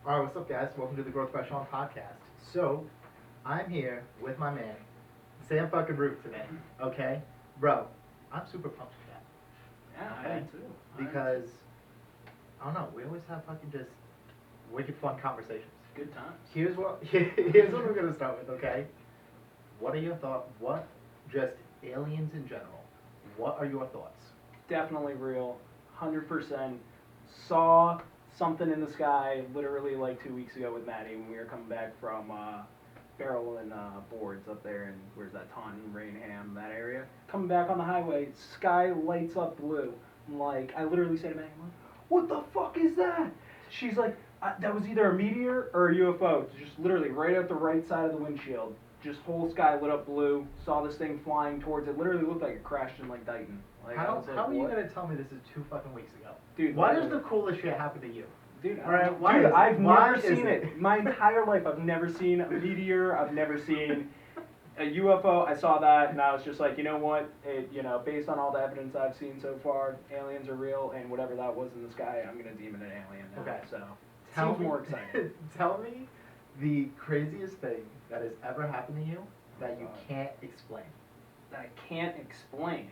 All right, what's up, guys? Welcome to the Growth by Shawn podcast. So, I'm here with my man, Sam fucking Root today. Okay, bro, I'm super pumped for that. Yeah, Okay? I am too. Because I don't know, we always have fucking just wicked fun conversations. Good times. Here's what we're gonna start with. Okay, what are your thoughts? What just aliens in general? What are your thoughts? Definitely real. 100%. Saw something in the sky literally like 2 weeks ago with Maddie when we were coming back from Barrel and Boards up there in, where's that, Taunton, Rainham, that area. Coming back on the highway, sky lights up blue. I'm like, I literally say to Maddie, I'm like, what the fuck is that? She's like, that was either a meteor or a UFO. Just literally right out the right side of the windshield. Just whole sky lit up blue. Saw this thing flying towards it. Literally looked like it crashed in like Dighton. Like, I How was like, are you what? gonna tell me this is 2 fucking weeks ago? Dude, Why literally. does the coolest shit happen to you? Dude, Alright, why is it? I've Why never is seen it? it. My entire life, I've never seen a meteor. I've never seen a UFO. I saw that, and I was just like, you know what? Based on all the evidence I've seen so far, aliens are real, and whatever that was in the sky, I'm gonna deem it an alien now. Okay. So Tell seems me, more exciting. tell me the craziest thing that has ever happened to you that you can't explain. That I can't explain.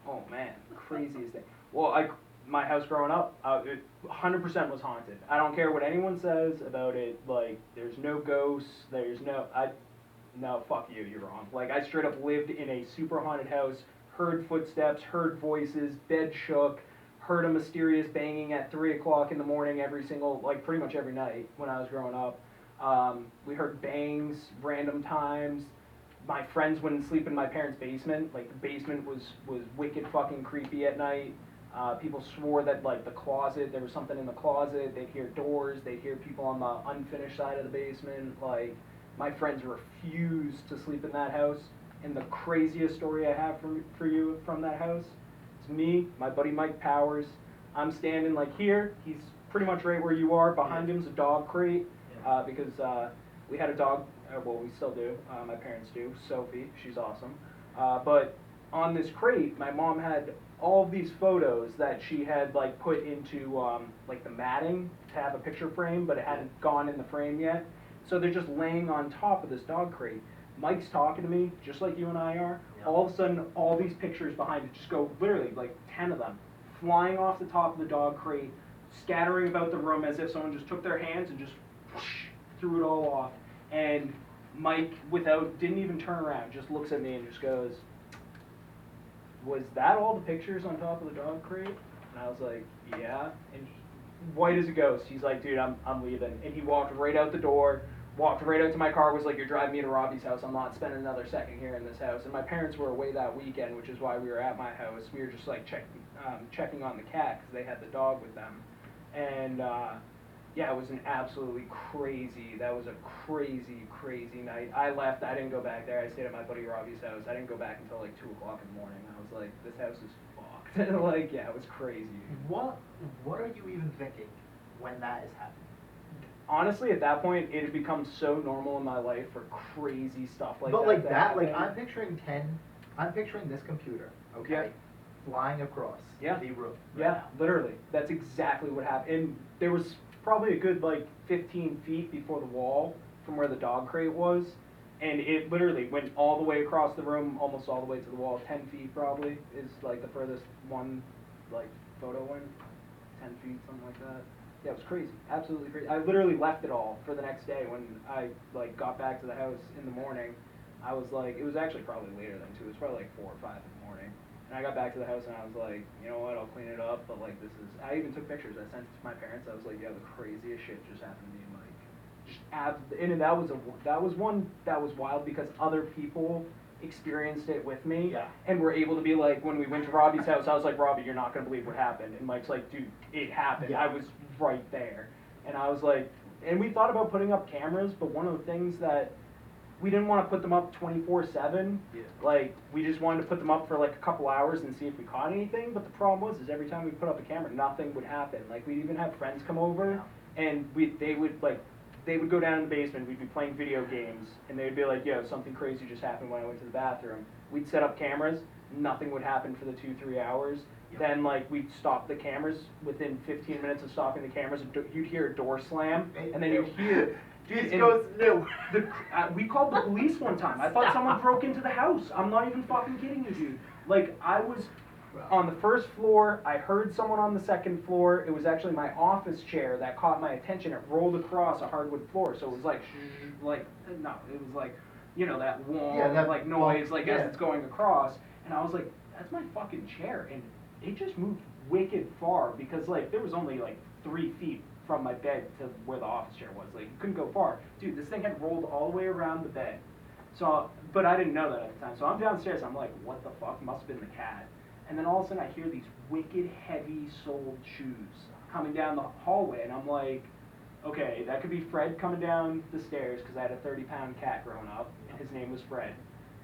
Oh man, craziest thing. Well, my house growing up, it 100% was haunted. I don't care what anyone says about it. Like, there's no ghosts. No, fuck you. You're wrong. Like, I straight up lived in a super haunted house. Heard footsteps, heard voices, bed shook, heard a mysterious banging at 3 o'clock in the morning pretty much every night when I was growing up. We heard bangs random times. My friends wouldn't sleep in my parents' basement. Like, the basement was wicked fucking creepy at night. People swore that, like, the closet, there was something in the closet. They'd hear doors. They'd hear people on the unfinished side of the basement. Like, my friends refused to sleep in that house. And the craziest story I have for you from that house, it's me, my buddy Mike Powers. I'm standing, like, here. He's pretty much right where you are. Behind him's a dog crate because we had a dog. Well, we still do. My parents do. Sophie, she's awesome. But on this crate, my mom had all of these photos that she had like put into like the matting to have a picture frame, but it hadn't gone in the frame yet. So they're just laying on top of this dog crate. Mike's talking to me, just like you and I are. Yeah. All of a sudden, all these pictures behind it just go literally like 10 of them, flying off the top of the dog crate, scattering about the room as if someone just took their hands and just whoosh, threw it all off. And Mike, didn't even turn around, just looks at me and just goes, "Was that all the pictures on top of the dog crate?" And I was like, "Yeah." And white as a ghost, he's like, "Dude, I'm leaving." And he walked right out the door, walked right out to my car, was like, "You're driving me to Robbie's house. I'm not spending another second here in this house." And my parents were away that weekend, which is why we were at my house. We were just like checking on the cat because they had the dog with them. And yeah, it was an absolutely crazy. That was a crazy, crazy night. I left. I didn't go back there. I stayed at my buddy Robbie's house. I didn't go back until like 2 o'clock in the morning. I was like, this house is fucked. Like, yeah, it was crazy. What are you even thinking when that is happening? Honestly, at that point, it had become so normal in my life for crazy stuff like that. But like that, like happened. I'm picturing this computer, okay, Yeah. flying across Yeah. the room. Yeah, literally. That's exactly what happened. And there was probably a good like 15 feet before the wall from where the dog crate was. And it literally went all the way across the room, almost all the way to the wall. 10 feet probably is like the furthest one like photo went. 10 feet, something like that. Yeah, it was crazy. Absolutely crazy. I literally left it all for the next day when I like got back to the house in the morning. I was like, it was actually probably later than 2. It was probably like 4 or 5 in the morning. And I got back to the house and I was like, you know what, I'll clean it up, but like I even took pictures. I sent it to my parents. I was like, yeah, the craziest shit just happened to me. Like, and that was one that was wild because other people experienced it with me. Yeah. And were able to be like, when we went to Robbie's house, I was like, Robbie, you're not going to believe what happened. And Mike's like, dude, it happened. Yeah. I was right there. And I was like, and we thought about putting up cameras, but one of the things that we didn't want to put them up 24/7. Yeah. Like, we just wanted to put them up for like a couple hours and see if we caught anything. But the problem was, is every time we put up a camera, nothing would happen. Like, we'd even have friends come over, and they would go down in the basement. We'd be playing video games, and they'd be like, "Yo, something crazy just happened when I went to the bathroom." We'd set up cameras. nothing would happen for the 2-3 hours. Yep. Then like we'd stop the cameras. Within 15 minutes of stopping the cameras, you'd hear a door slam, and then you'd hear. Dude, This goes new. We called the police one time. I thought someone broke into the house. I'm not even fucking kidding you, dude. Like, I was on the first floor. I heard someone on the second floor. It was actually my office chair that caught my attention. It rolled across a hardwood floor, so it was like, no, it was like, you know, that long, like, noise, like, as it's going across. And I was like, that's my fucking chair. And it just moved wicked far because, like, there was only, like, 3 feet from my bed to where the office chair was. Like, you couldn't go far. Dude, this thing had rolled all the way around the bed. So, but I didn't know that at the time. So I'm downstairs, I'm like, what the fuck? Must have been the cat. And then all of a sudden I hear these wicked heavy-soled shoes coming down the hallway, and I'm like, okay, that could be Fred coming down the stairs, because I had a 30-pound cat growing up, and his name was Fred.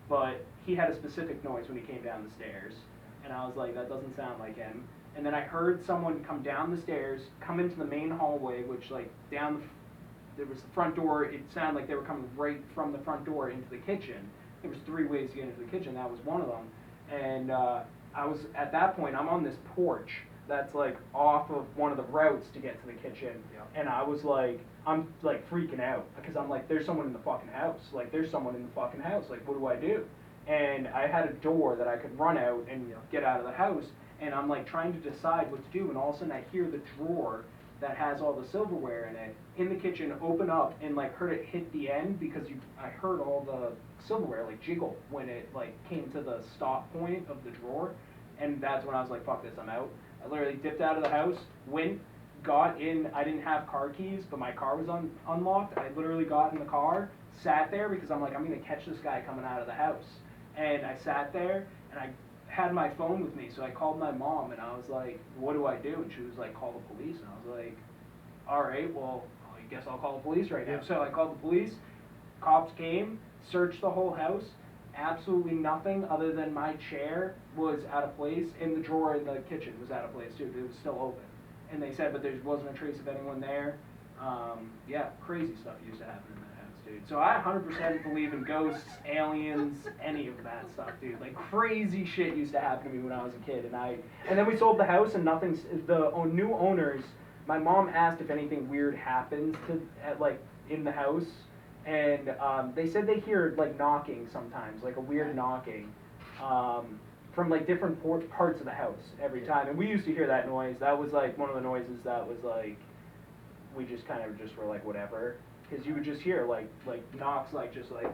But he had a specific noise when he came down the stairs, and I was like, that doesn't sound like him. And then I heard someone come down the stairs, come into the main hallway, which, like, there was the front door. It sounded like they were coming right from the front door into the kitchen. There was 3 ways to get into the kitchen. That was one of them. And I was, at that point, I'm on this porch that's, like, off of one of the routes to get to the kitchen. Yeah. And I was like, I'm, like, freaking out. Because I'm like, there's someone in the fucking house. Like, there's someone in the fucking house. Like, what do I do? And I had a door that I could run out and get out of the house. And I'm like trying to decide what to do, and all of a sudden I hear the drawer that has all the silverware in it in the kitchen open up, and like heard it hit the end because I heard all the silverware like jiggle when it like came to the stop point of the drawer, and that's when I was like, fuck this, I'm out. I literally dipped out of the house, went, got in. I didn't have car keys, but my car was unlocked. I literally got in the car, sat there because I'm like, I'm gonna catch this guy coming out of the house, and I sat there and I had my phone with me, so I called my mom, and I was like, what do I do? And she was like, call the police. And I was like, all right, well, I guess I'll call the police right now. So I called the police. Cops came, searched the whole house. Absolutely nothing other than my chair was out of place, and the drawer in the kitchen was out of place too. It was still open. And they said, but there wasn't a trace of anyone there. Yeah, crazy stuff used to happen in that house, dude. So I 100% believe in ghosts, aliens, any of that stuff, dude. Like, crazy shit used to happen to me when I was a kid, and then we sold the house, and the new owners, my mom asked if anything weird happens in the house, and they said they hear, like, knocking sometimes, like a weird knocking, from, like, different parts of the house every time, and we used to hear that noise. That was, like, one of the noises that was, like, we just kind of just were like, whatever. Because you would just hear, like knocks, like, just like.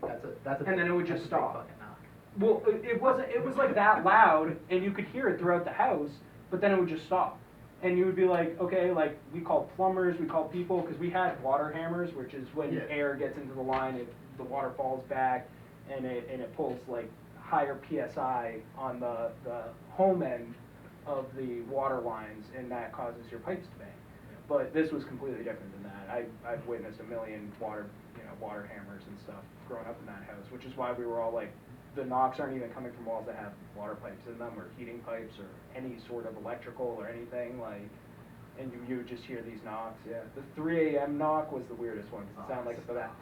That's a and then it would just stop. Fucking knock. Well, it was like that loud, and you could hear it throughout the house, but then it would just stop. And you would be like, okay, like, we called plumbers, we called people, because we had water hammers, which is when air gets into the line, the water falls back, and it pulls, like, higher PSI on the home end of the water lines, and that causes your pipes to bang. But this was completely different than that. I've witnessed a million water hammers and stuff growing up in that house, which is why we were all like, the knocks aren't even coming from walls that have water pipes in them, or heating pipes, or any sort of electrical or anything, like, and you would just hear these knocks. Yeah, the 3 a.m. knock was the weirdest one, because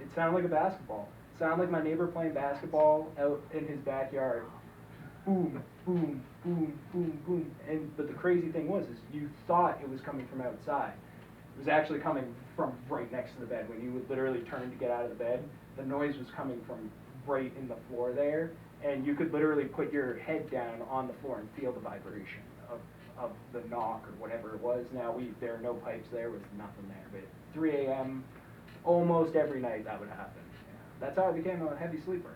it sounded like a basketball. It sounded like my neighbor playing basketball out in his backyard. Boom, boom, boom, boom, boom. But the crazy thing was, is you thought it was coming from outside. It was actually coming from right next to the bed. When you would literally turn to get out of the bed, the noise was coming from right in the floor there, and you could literally put your head down on the floor and feel the vibration of the knock or whatever it was. Now there are no pipes there, was nothing there. But 3 a.m. almost every night that would happen. Yeah. That's how I became a heavy sleeper.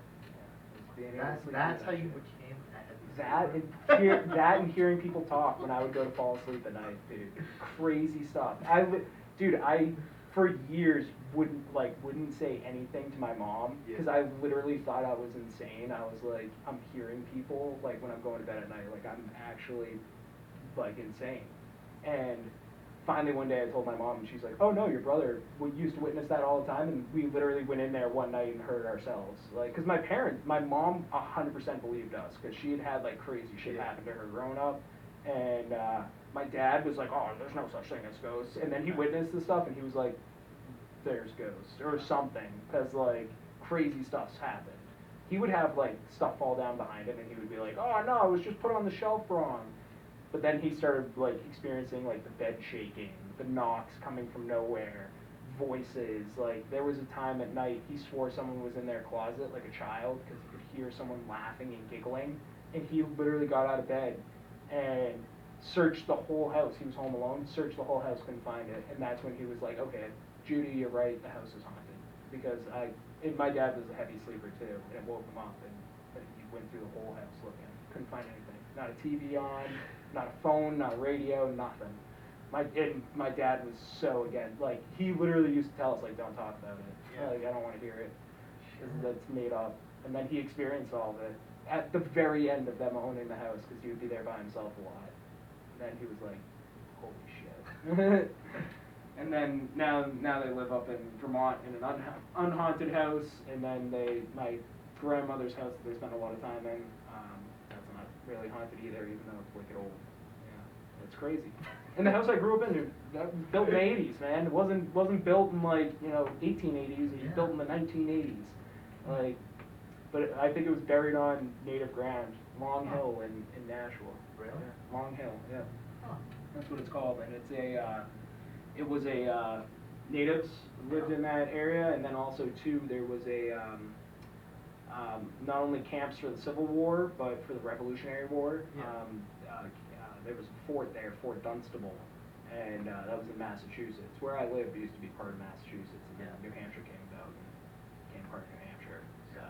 That's how you became that and hearing people talk when I would go to fall asleep at night, dude. Crazy stuff. I for years wouldn't say anything to my mom, because I literally thought I was insane. I was like, I'm hearing people, like, when I'm going to bed at night, like, I'm actually, like, insane. And finally one day I told my mom, and she's like, oh no, your brother used to witness that all the time, and we literally went in there one night and heard ourselves. Like, because my mom 100% believed us, because she had like crazy shit happen to her growing up, and my dad was like, oh, there's no such thing as ghosts, and then he witnessed the stuff, and he was like, there's ghosts, or something, because, like, crazy stuff's happened. He would have like stuff fall down behind him, and he would be like, "Oh no, it was just put on the shelf wrong." But then he started like experiencing like the bed shaking, the knocks coming from nowhere, voices. Like there was a time at night he swore someone was in their closet, like a child, because he could hear someone laughing and giggling, and he literally got out of bed and searched the whole house. He was home alone, searched the whole house, couldn't find it, and that's when he was like, "Okay, Judy, you're right, the house is haunted." Because my dad was a heavy sleeper too, and it woke him up, and he went through the whole house looking, couldn't find anything, not a TV on, not a phone, not a radio, nothing. My dad was so again, like he literally used to tell us like, "Don't talk about it, like I don't want to hear it, because that's made up." And then he experienced all of it at the very end of them owning the house, because he would be there by himself a lot. And then he was like, "Holy shit." And then now they live up in Vermont in an unhaunted house, and then my grandmother's house that they spend a lot of time in, that's not really haunted either, even though it's wicked old. Yeah, it's crazy. And the house I grew up in, dude, that was built in the 80s, man. It wasn't built in like 1880s. It was built in the 1980s. Like, but I think it was buried on native ground, Long Hill in Nashville. Really? Yeah, Long Hill, yeah. Huh. That's what it's called, and it was natives lived in that area, and then also too there was not only camps for the Civil War, but for the Revolutionary War. Yeah. There was a fort there, Fort Dunstable, and that was in Massachusetts. Where I lived used to be part of Massachusetts, and then New Hampshire came about and became part of New Hampshire. So,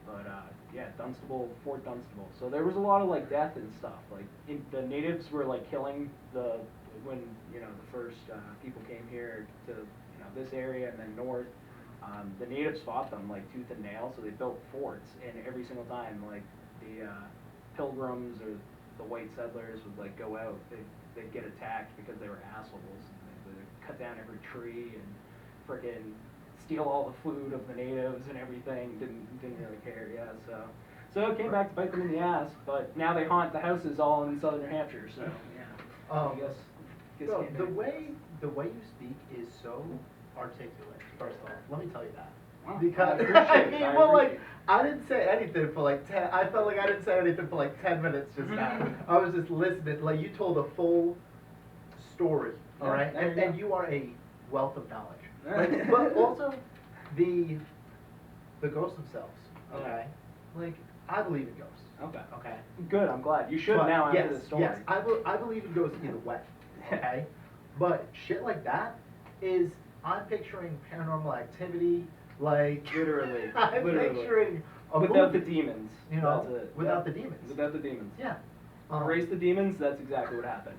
but yeah, Dunstable, Fort Dunstable. So there was a lot of like death and stuff. Like the natives were like killing when the first people came here to this area and then north. The natives fought them like tooth and nail, so they built forts, and every single time like the pilgrims or the white settlers would like go out, they'd get attacked because they were assholes. And they'd cut down every tree and frickin' steal all the food of the natives and everything. Didn't really care. Yeah, so it came back to bite them in the ass. But now they haunt the houses all in southern New Hampshire. So yeah, I guess Bro, the way you speak is so articulate. First off, let me tell you that. Wow, Because I didn't say anything for like 10. I felt like I didn't say anything for like 10 minutes just now. I was just listening. Like you told a full story, all right? And you are a wealth of knowledge. Like, but also the ghosts themselves. Okay. Like I believe in ghosts. Okay. Okay. Good. I'm glad. You should now after the story. Yes, I believe in ghosts either way. Okay. But shit like that is I'm picturing Paranormal Activity. Like Literally. I'm picturing a without movie, the demons. You know, That's it. without the demons. Without the demons. Yeah. Erase the demons. That's exactly what happened.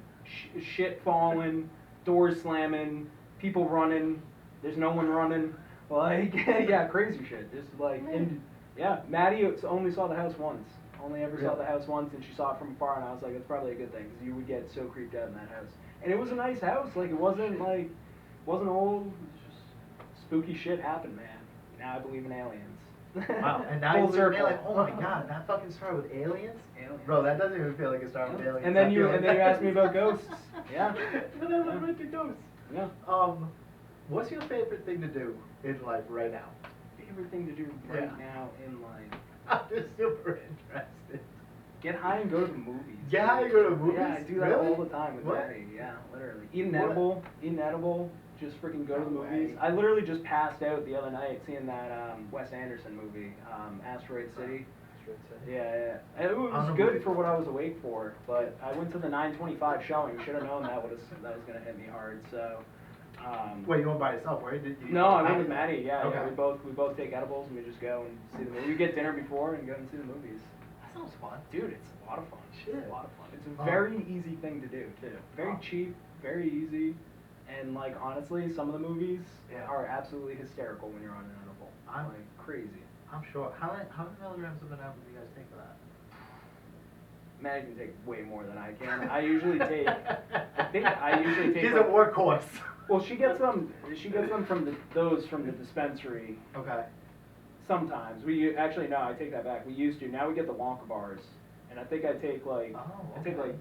Shit falling, doors slamming, people running. There's no one running. Like yeah, crazy shit. Just like Maddie only saw the house once. Only ever saw the house once, and she saw it from afar, and I was like, it's probably a good thing because you would get so creeped out in that house. And it was a nice house. Like it wasn't old. It was just spooky shit happened, man. Now I believe in aliens. Wow, and now Full you're circle. like, oh my god, that fucking started with aliens? Bro, that doesn't even feel like it started with aliens. And then you asked me about ghosts. Yeah. But then I'm into ghosts. Yeah. What's your favorite thing to do in life right now? Favorite thing to do right now in life? I'm just super interested. Get high and go to the movies. Get high and go to the movies? Yeah, I do that Really? all the time with What? Daddy. Yeah, literally. Eat an What? edible, just freaking go to the No movies. way. I literally just passed out the other night seeing that Wes Anderson movie, Asteroid City. Yeah. It was good for what I was awake for, but I went to the 9:25 showing. Should have known that was gonna hit me hard. So. Wait, you went by yourself? Where did you? No, I went with Maddie. Yeah, Okay. yeah. We both take edibles and we just go and see the movie. We get dinner before and go and see the movies. That sounds fun. Dude, it's a lot of fun. Shit. It's a lot of fun. It's a very easy thing to do too. Very Oh. cheap, very easy, and like honestly, some of the movies Yeah. are absolutely hysterical when you're on an edible. I'm- like crazy. I'm sure. How many milligrams of an apple do you guys take for that? Maddie can take way more than I can. I usually take. I think I usually take. She's like- a workhorse. Well, she gets them. She gets them from the dispensary. Okay. Sometimes actually no, I take that back. We used to. Now we get the Wonka bars, and I think I take like Oh, I take okay. like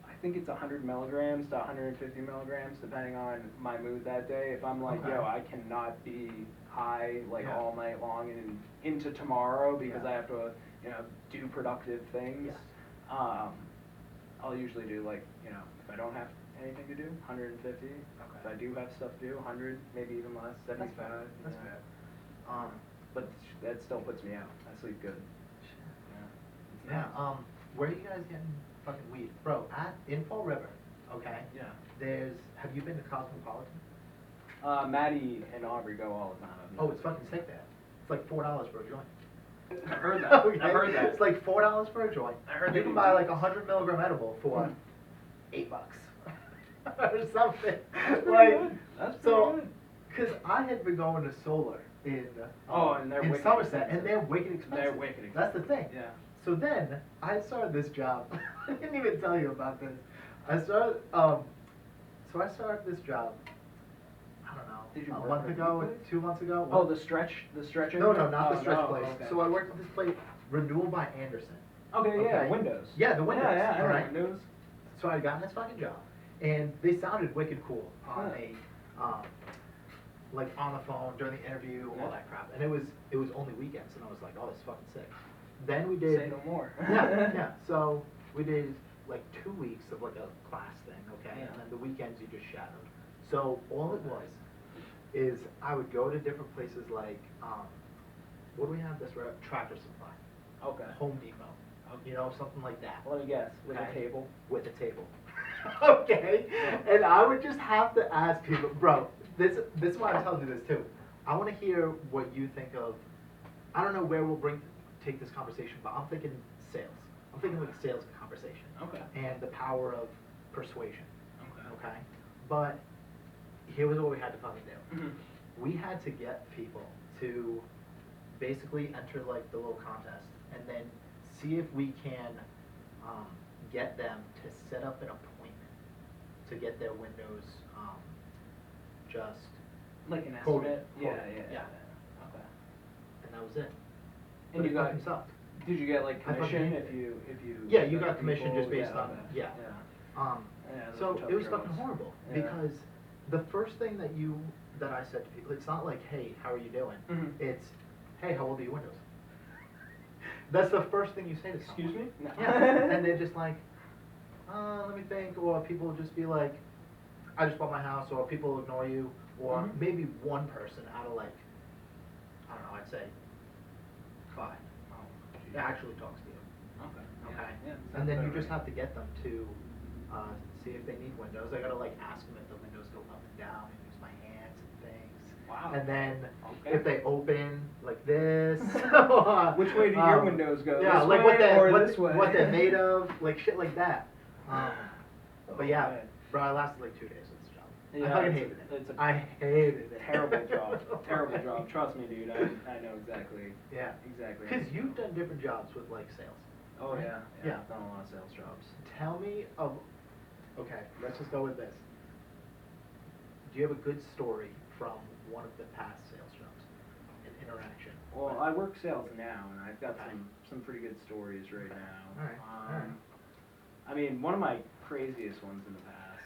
I think it's 100 milligrams to 150 milligrams, depending on my mood that day. If I'm like, Okay. yo, I cannot be high like Yeah. all night long and into tomorrow because Yeah. I have to, do productive things. Yeah. I'll usually do like, if I don't have anything to do, 150. Okay. If I do have stuff to do, 100, maybe even less, 75. That's you know. fair. But that still puts me out. I sleep good. Yeah. Where are you guys getting fucking weed, bro? In Fall River, okay. Yeah. Have you been to Cosmopolitan? Maddie and Aubrey go all the time. Oh, it's fucking sick there. It's like $4 for a joint. I've heard that. Okay? I've heard that. It's like $4 for a joint. I heard you they can do buy like deals. 100 milligram edible for $8 or something. That's pretty Like good. That's pretty so, good. because I had been going to Solar in And they're in wicked Somerset, expensive. and they're wicked expensive. They're wicked expensive. That's the thing. Yeah. So then I started this job. I didn't even tell you about this. I started this job. I don't know. Did you a work month at a ago, place? 2 months ago. Oh, the stretcher? No, not the Oh, stretch no, place. okay. So I worked at this place, Renewal by Anderson. Okay, yeah, Okay. Windows. Yeah, the Windows. Yeah, I know alright. Windows. So I got this fucking job, and they sounded wicked cool on like on the phone during the interview, all Yeah. that crap. And it was only weekends, and I was like, oh, this is fucking sick. Then we did. Say no more. yeah. So we did like 2 weeks of like a class thing, okay, Yeah. and then the weekends you just shadowed. So all it was is I would go to different places like what do we have this Tractor Supply, Okay. Home Depot, something like that. Let me guess. With Okay. a table. With a table. Okay. And I would just have to ask people, bro, this is why I'm telling you this too. I want to hear what you think of. I don't know where we'll take this conversation, but I'm thinking sales. I'm thinking like a sales conversation. Okay. And the power of persuasion. Okay. Okay. But here was what we had to fucking do. Mhm. We had to get people to basically enter like the little contest and then see if we can get them to set up an appointment to get their windows just Like an quoted, estimate? Yeah. Okay. and that was it. And But you it got, fucking sucked. did you get like I fucking commission hated if you? Yeah, you got got commission people? just based Yeah, on okay. yeah. Yeah, those So are tough it was jobs. fucking horrible Yeah. because the first thing that I said to people, it's not like, hey, how are you doing? Mhm. It's, hey, how old are your windows? That's the first thing you say to someone. Excuse me? No. Yeah, and they're just like, let me think, or people will just be like, I just bought my house, or people will ignore you, or Mhm. maybe one person out of like, I don't know, I'd say 5 Oh, geez. that actually talks to you. Okay. Okay. Yeah. And then you sounds just about have to get them to see if they need windows. I gotta like ask them if the windows go up and down and use my hands and things. Wow. And then Okay. if they open like this. Which way do your windows go? Yeah, This like way or this way? what they're made of, like shit like that. But yeah, man. bro, I lasted like 2 days with this job. Yeah, I fucking it's- hated it. it's a I hated it. Terrible job. Terrible job. Trust me, dude. I know exactly. Yeah. Exactly. Because you've done different jobs with like sales. Oh right? yeah. Yeah. I've done a lot of sales jobs. Tell me of. Okay, let's just go with this. Do you have a good story from one of the past sales jobs? An interaction. Well, I work sales now, and I've got Okay. some pretty good stories right now. All right. I mean, one of my craziest ones in the past.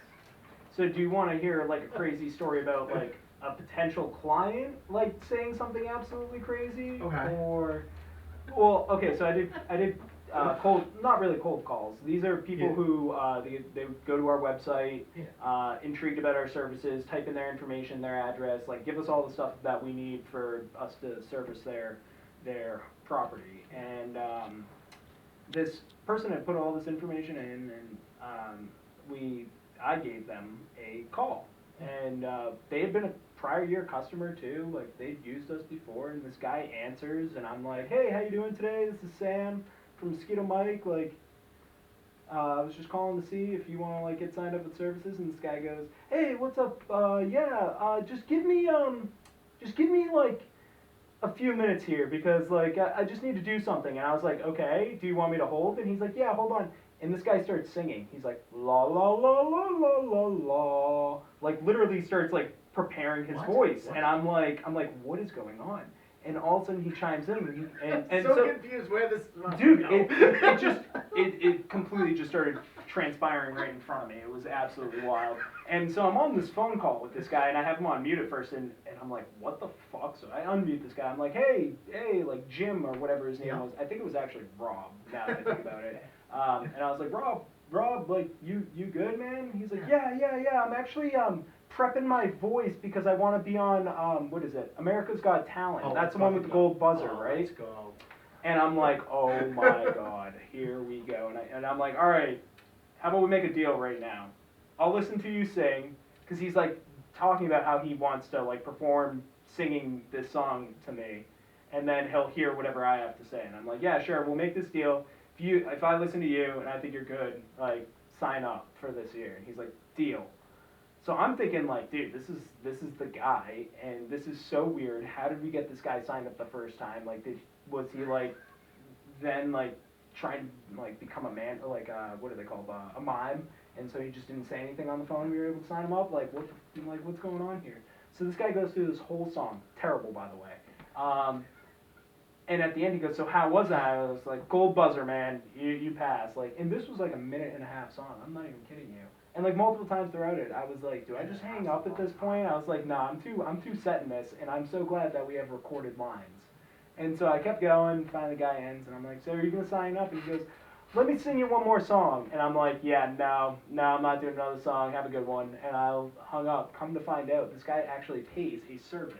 So, do you want to hear like a crazy story about like a potential client like saying something absolutely crazy? Okay. Or, well, okay. So I did cold, not really cold calls. These are people Yeah. who they go to our website, Yeah. intrigued about our services, type in their information, their address, like give us all the stuff that we need for us to service their property. And this person had put all this information in, and I gave them a call, and they had been a prior year customer too. Like they'd used us before, and this guy answers, and I'm like, "Hey, how you doing today? This is Sam from Mosquito Mike. Like, I was just calling to see if you want to like get signed up with services." And this guy goes, "Hey, what's up? Just give me like a few minutes here because like I just need to do something." And I was like, "Okay, do you want me to hold?" And he's like, "Yeah, hold on." And this guy starts singing. He's like, la la la la la la la, like literally starts like preparing his What? voice. What? And I'm like, what is going on? and all of a sudden he chimes in, and I'm so confused where this is from. dude, it completely just started transpiring right in front of me. It was absolutely wild. And so I'm on this phone call with this guy, and I have him on mute at first, and I'm like, what the fuck? So I unmute this guy. I'm like, hey, like Jim or whatever his name was. I think it was actually Rob, now that I think about it. And I was like, Rob, like, you good, man? He's like, yeah. I'm actually prepping my voice because I want to be on, what is it? America's Got Talent. Oh, that's the one with the gold buzzer, right? Let's go. And I'm like, oh my God, here we go. And I'm like, all right, how about we make a deal right now? I'll listen to you sing, because he's like talking about how he wants to like perform singing this song to me, and then he'll hear whatever I have to say. And I'm like, yeah, sure, we'll make this deal. If I listen to you and I think you're good, like sign up for this year. And he's like, deal. So I'm thinking like, dude, this is the guy, and this is so weird. How did we get this guy signed up the first time? Like, was he like then like trying to like become a man, or like what are they called, a mime? And so he just didn't say anything on the phone. We were able to sign him up. Like what's going on here? So this guy goes through this whole song, terrible by the way. And at the end he goes, so how was I? I was like, gold buzzer, man, you passed. Like, and this was like a 1.5-minute song. I'm not even kidding you. And like multiple times throughout it, I was like, do I just hang up at this point? I was like, nah, I'm too set in this, and I'm so glad that we have recorded lines. And so I kept going. Finally, the guy ends, and I'm like, so are you gonna sign up? And he goes, let me sing you one more song. And I'm like, yeah, no, I'm not doing another song. Have a good one. And I hung up. Come to find out, this guy actually pays a service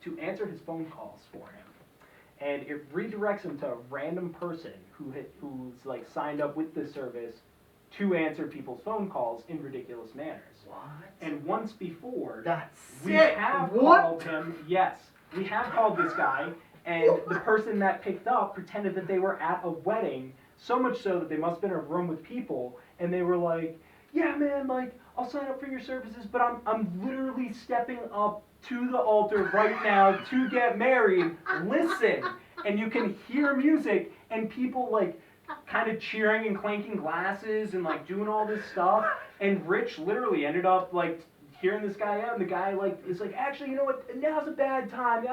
to answer his phone calls for him. And it redirects him to a random person who's like signed up with this service to answer people's phone calls in ridiculous manners. What? And once before, That's we sick. have What? called him. Yes, we have called this guy, and the person that picked up pretended that they were at a wedding. So much so that they must have been in a room with people, and they were like, "Yeah, man, like I'll sign up for your services, but I'm literally stepping up to the altar right now to get married. Listen," and you can hear music and people like kind of cheering and clanking glasses and like doing all this stuff. And Rich literally ended up like hearing this guy out, and the guy like is like, actually, you know what? Now's a bad time.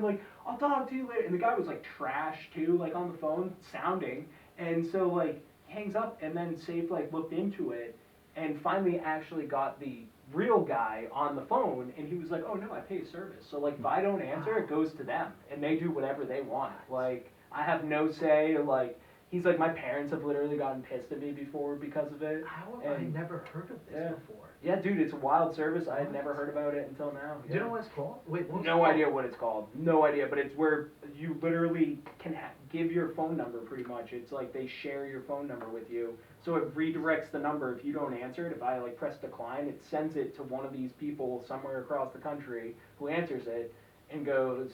Like, I'll talk to you later. And the guy was like trash too, like on the phone sounding. And so like hangs up, and then Safe like looked into it and finally actually got the real guy on the phone, and he was like, oh no, I pay service. So like if I don't answer, it goes to them, and they do whatever they want. Like I have no say. Like he's like, my parents have literally gotten pissed at me before because of it. How have I never heard of this before? Yeah, dude, it's a wild service. I had never heard about it until now. Do you know what it's called? Wait, no idea what it's called. No idea, but it's where you literally can give your phone number pretty much. It's like they share your phone number with you. So it redirects the number if you don't answer it. If I like press decline, it sends it to one of these people somewhere across the country who answers it and goes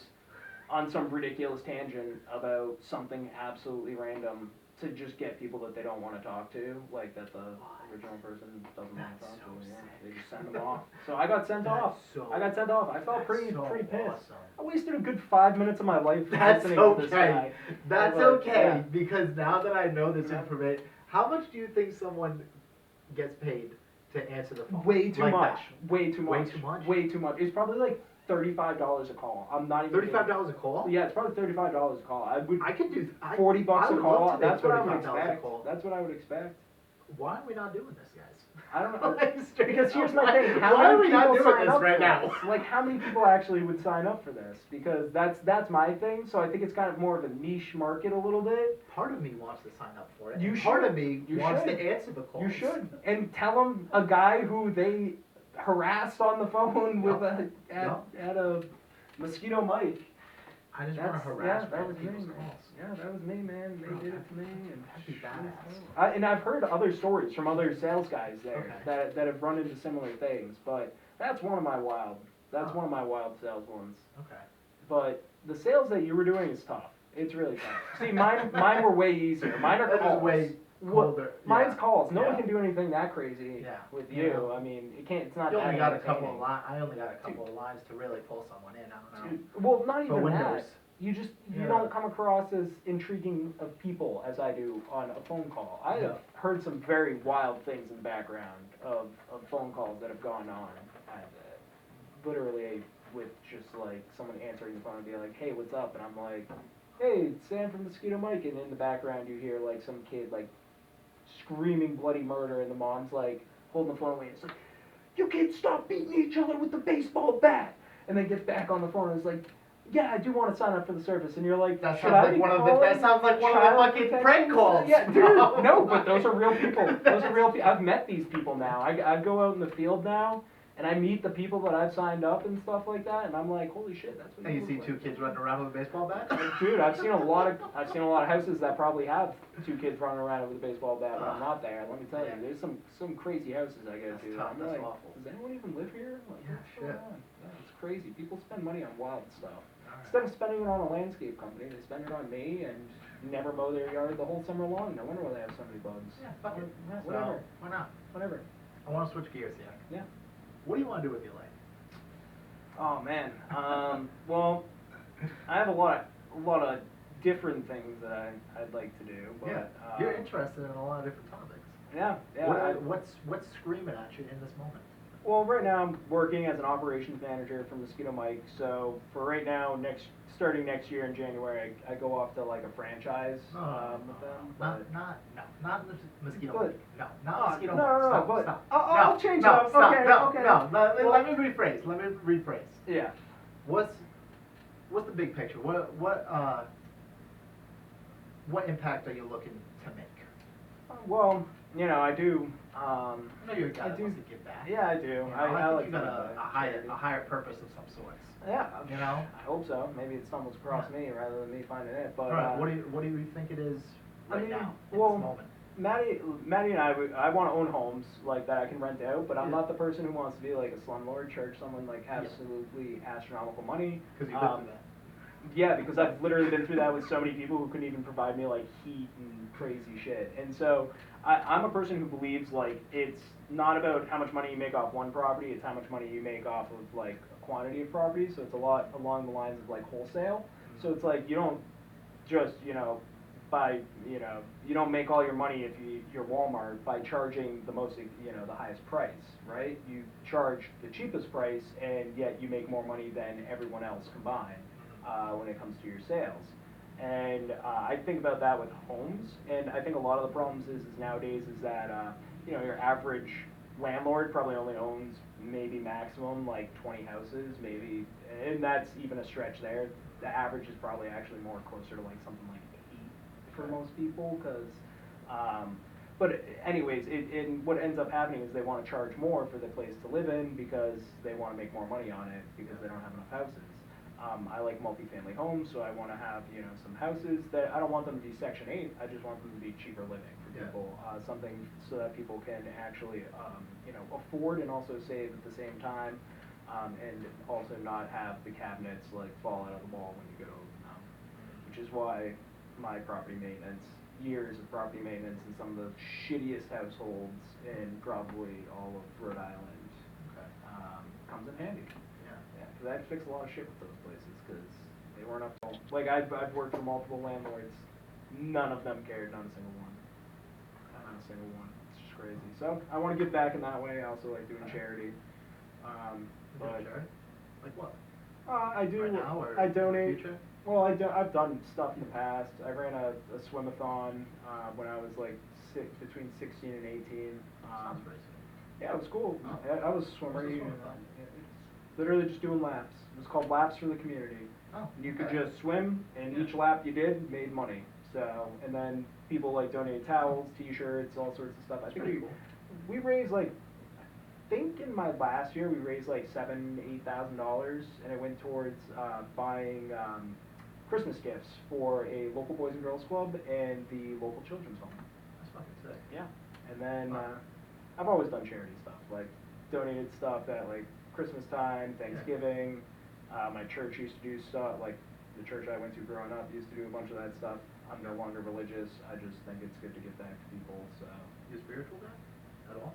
on some ridiculous tangent about something absolutely random to just get people that they don't want to talk to, like that the original person doesn't want to talk to. Yeah, they just send them off. So I got sent off. I felt pretty pissed. Awesome. I wasted a good 5 minutes of my life That's listening to this okay. guy. That's Like, okay, yeah. because now that I know this information, how much do you think someone gets paid to answer the phone? Way too like much. that? Way too much. Way too much? Way too much. It's probably like $35 a call. I'm not even $35 a call? Yeah, it's probably $35 a call. I could do $40 I a would call. love to make That's what I would $35 a expect. call. That's what I would expect. Why are we not doing this, guys? I don't know. Like, straight Because up, here's my thing. How why are many we not people doing sign this up right for now? this? Like, how many people actually would sign up for this? Because that's my thing. So I think it's kind of more of a niche market a little bit. Part of me wants to sign up for it. You and should. Part of me You wants should. to answer the calls. You should. And tell them a guy who they harassed on the phone with at a mosquito mic. I just want to harass people's calls. Yeah, that was me, man. They did it to me, and That'd be badass. and I've heard other stories from other sales guys there that have run into similar things. But that's one of my wild. That's one of my wild sales ones. Okay. But the sales that you were doing is tough. It's really tough. See, mine were way easier. Mine are That is calls. way colder. Mine's Yeah. calls. No one Yeah. can do anything that crazy Yeah. with you. I mean, it can't. It's not. You that only got a couple entertaining. of I only got a couple of lines to really pull someone in. I don't know. Well, not For even Windows. that. You Yeah. don't come across as intriguing of people as I do on a phone call. I have heard some very wild things in the background of phone calls that have gone on. Literally with just like someone answering the phone and being like, hey, what's up? And I'm like, hey, it's Sam from Mosquito Mike. And in the background you hear like some kid like screaming bloody murder, and the mom's like holding the phone away. It's like, you kids stop beating each other with the baseball bat. And then gets back on the phone and is like, yeah, I do want to sign up for the service. And you're like, That should sounds I like be one of the calling that sounds like one of the child fucking protection? prank calls. Yeah, dude, no, but those are real people. Those are real people. I've met these people now. I go out in the field now, and I meet the people that I've signed up and stuff like that, and I'm like, holy shit, that's what And you look see like. two kids running around with a baseball bat? Dude, I've seen a lot of houses that probably have two kids running around with a baseball bat when I'm not there. Let me tell you, there's some crazy houses I go That's to. tough, I'm that's like, awful. does anyone even live here? Like, Yeah, what's going shit. on? Yeah, it's crazy. People spend money on wild stuff. Alright. Instead of spending it on a landscape company, they spend it on me and never mow their yard the whole summer long. No wonder why they have so many bugs. Yeah, fuck it. Yeah, So, whatever. why not? Whatever. I want to switch gears here. Yeah. What do you want to do with your life? Oh man. Well, I have a lot of different things that I'd like to do, but Yeah, you're interested in a lot of different topics. yeah. I- What's screaming at you in this moment? Well, right now I'm working as an operations manager for Mosquito Mike. So for right now, starting next year in January, I go off to like a franchise with them. Not mosquito. But- No, not mosquito. no, Stop, but stop. I'll change it no, up. Stop, Okay, no, okay. no. Let Well- me rephrase. Let me rephrase. Yeah. What's the big picture? What impact are you looking to make? Well, you know, I do. I know you're a guy I that do. wants to give back. Yeah, I do. You know, I I like think you got to give back. a higher purpose of some sorts. Yeah. You know? I hope so. Maybe it stumbles across me rather than me finding it. But Right. What do you think it is right now in well, this moment? Maddie and I want to own homes like that I can rent out, but I'm Yeah. not the person who wants to be like a slumlord, charge someone like absolutely astronomical money. Because you've been through that. Yeah, because I've literally been through that with so many people who couldn't even provide me like heat and crazy shit. And so I'm a person who believes like it's not about how much money you make off one property, it's how much money you make off of like a quantity of properties. So it's a lot along the lines of like wholesale. So it's like you don't just, you don't make all your money if you're Walmart by charging the most, the highest price, right? You charge the cheapest price and yet you make more money than everyone else combined when it comes to your sales. And I think about that with homes, and I think a lot of the problems is nowadays is that, your average landlord probably only owns maybe maximum like 20 houses, maybe, and that's even a stretch there. The average is probably actually more closer to like something like 8 for most people, because, but anyways, what ends up happening is they want to charge more for the place to live in because they want to make more money on it because they don't have enough houses. I like multifamily homes, so I want to have, some houses that, I don't want them to be Section 8, I just want them to be cheaper living for people. Something so that people can actually, afford and also save at the same time, and also not have the cabinets like fall out of the wall when you go to open them. Which is why my property maintenance, years of property maintenance in some of the shittiest households in probably all of Rhode Island, comes in handy. Yeah, because I had to fix a lot of shit with those places because they weren't up to, like I've worked for multiple landlords, none of them cared, not a single one. Not a single one. It's just crazy. So I want to give back in that way. I also like doing charity. But Like what? I do. Right now or I donate. in the future? Well, I've done stuff in the past. I ran a swim-a-thon when I was like between 16 and 18. Sounds pretty sick. Yeah, it was cool. Oh. I was a swimmer. What's a You swim-a-thon? literally just doing laps. It was called Laps for the Community. Oh, You could okay. just swim, and Yeah. each lap you did made money. So, and then people like donated towels, T-shirts, all sorts of stuff. I That's think pretty cool. we raised like, I think in my last year we raised like $7,000-8,000, and it went towards buying Christmas gifts for a local Boys and Girls Club and the local children's home. That's fucking sick. Yeah, and then Wow. I've always done charity stuff, like donated stuff at like Christmas time, Thanksgiving. My church used to do stuff, like the church I went to growing up used to do a bunch of that stuff. I'm no longer religious. I just think it's good to give back to people. So, You a spiritual guy? At all?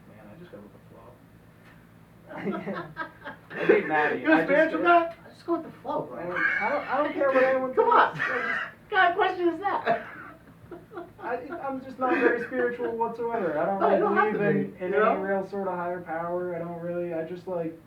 man, I just go with the flow. I hate Maddie. You a spiritual guy? I just go with the flow, bro. I don't care what anyone Come on. thinks. What kind of question is that? I'm just not very spiritual whatsoever. I don't No, really you don't have believe to be, in you know? any real sort of higher power. I just like,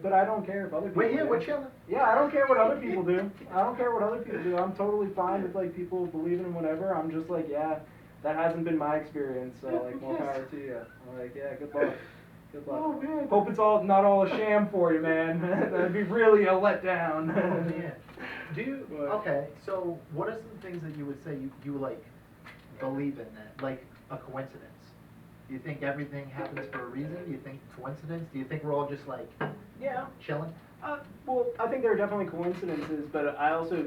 but I don't care if other people We're here, do. we're chilling. Yeah, I don't care what other people do. I don't care what other people do. I'm totally fine with like people believing in whatever. I'm just like, yeah, that hasn't been my experience, so like more power to you. I'm like, yeah, good luck. Good luck. Oh, man. Hope it's all not all a sham for you, man. That'd be really a letdown. Oh, man. Do you, But- okay, so what are some things that you would say you like believe in that, like a coincidence? Do you think everything happens for a reason? Do you think coincidence? Do you think we're all just like Yeah. chilling? Well, I think there are definitely coincidences, but I also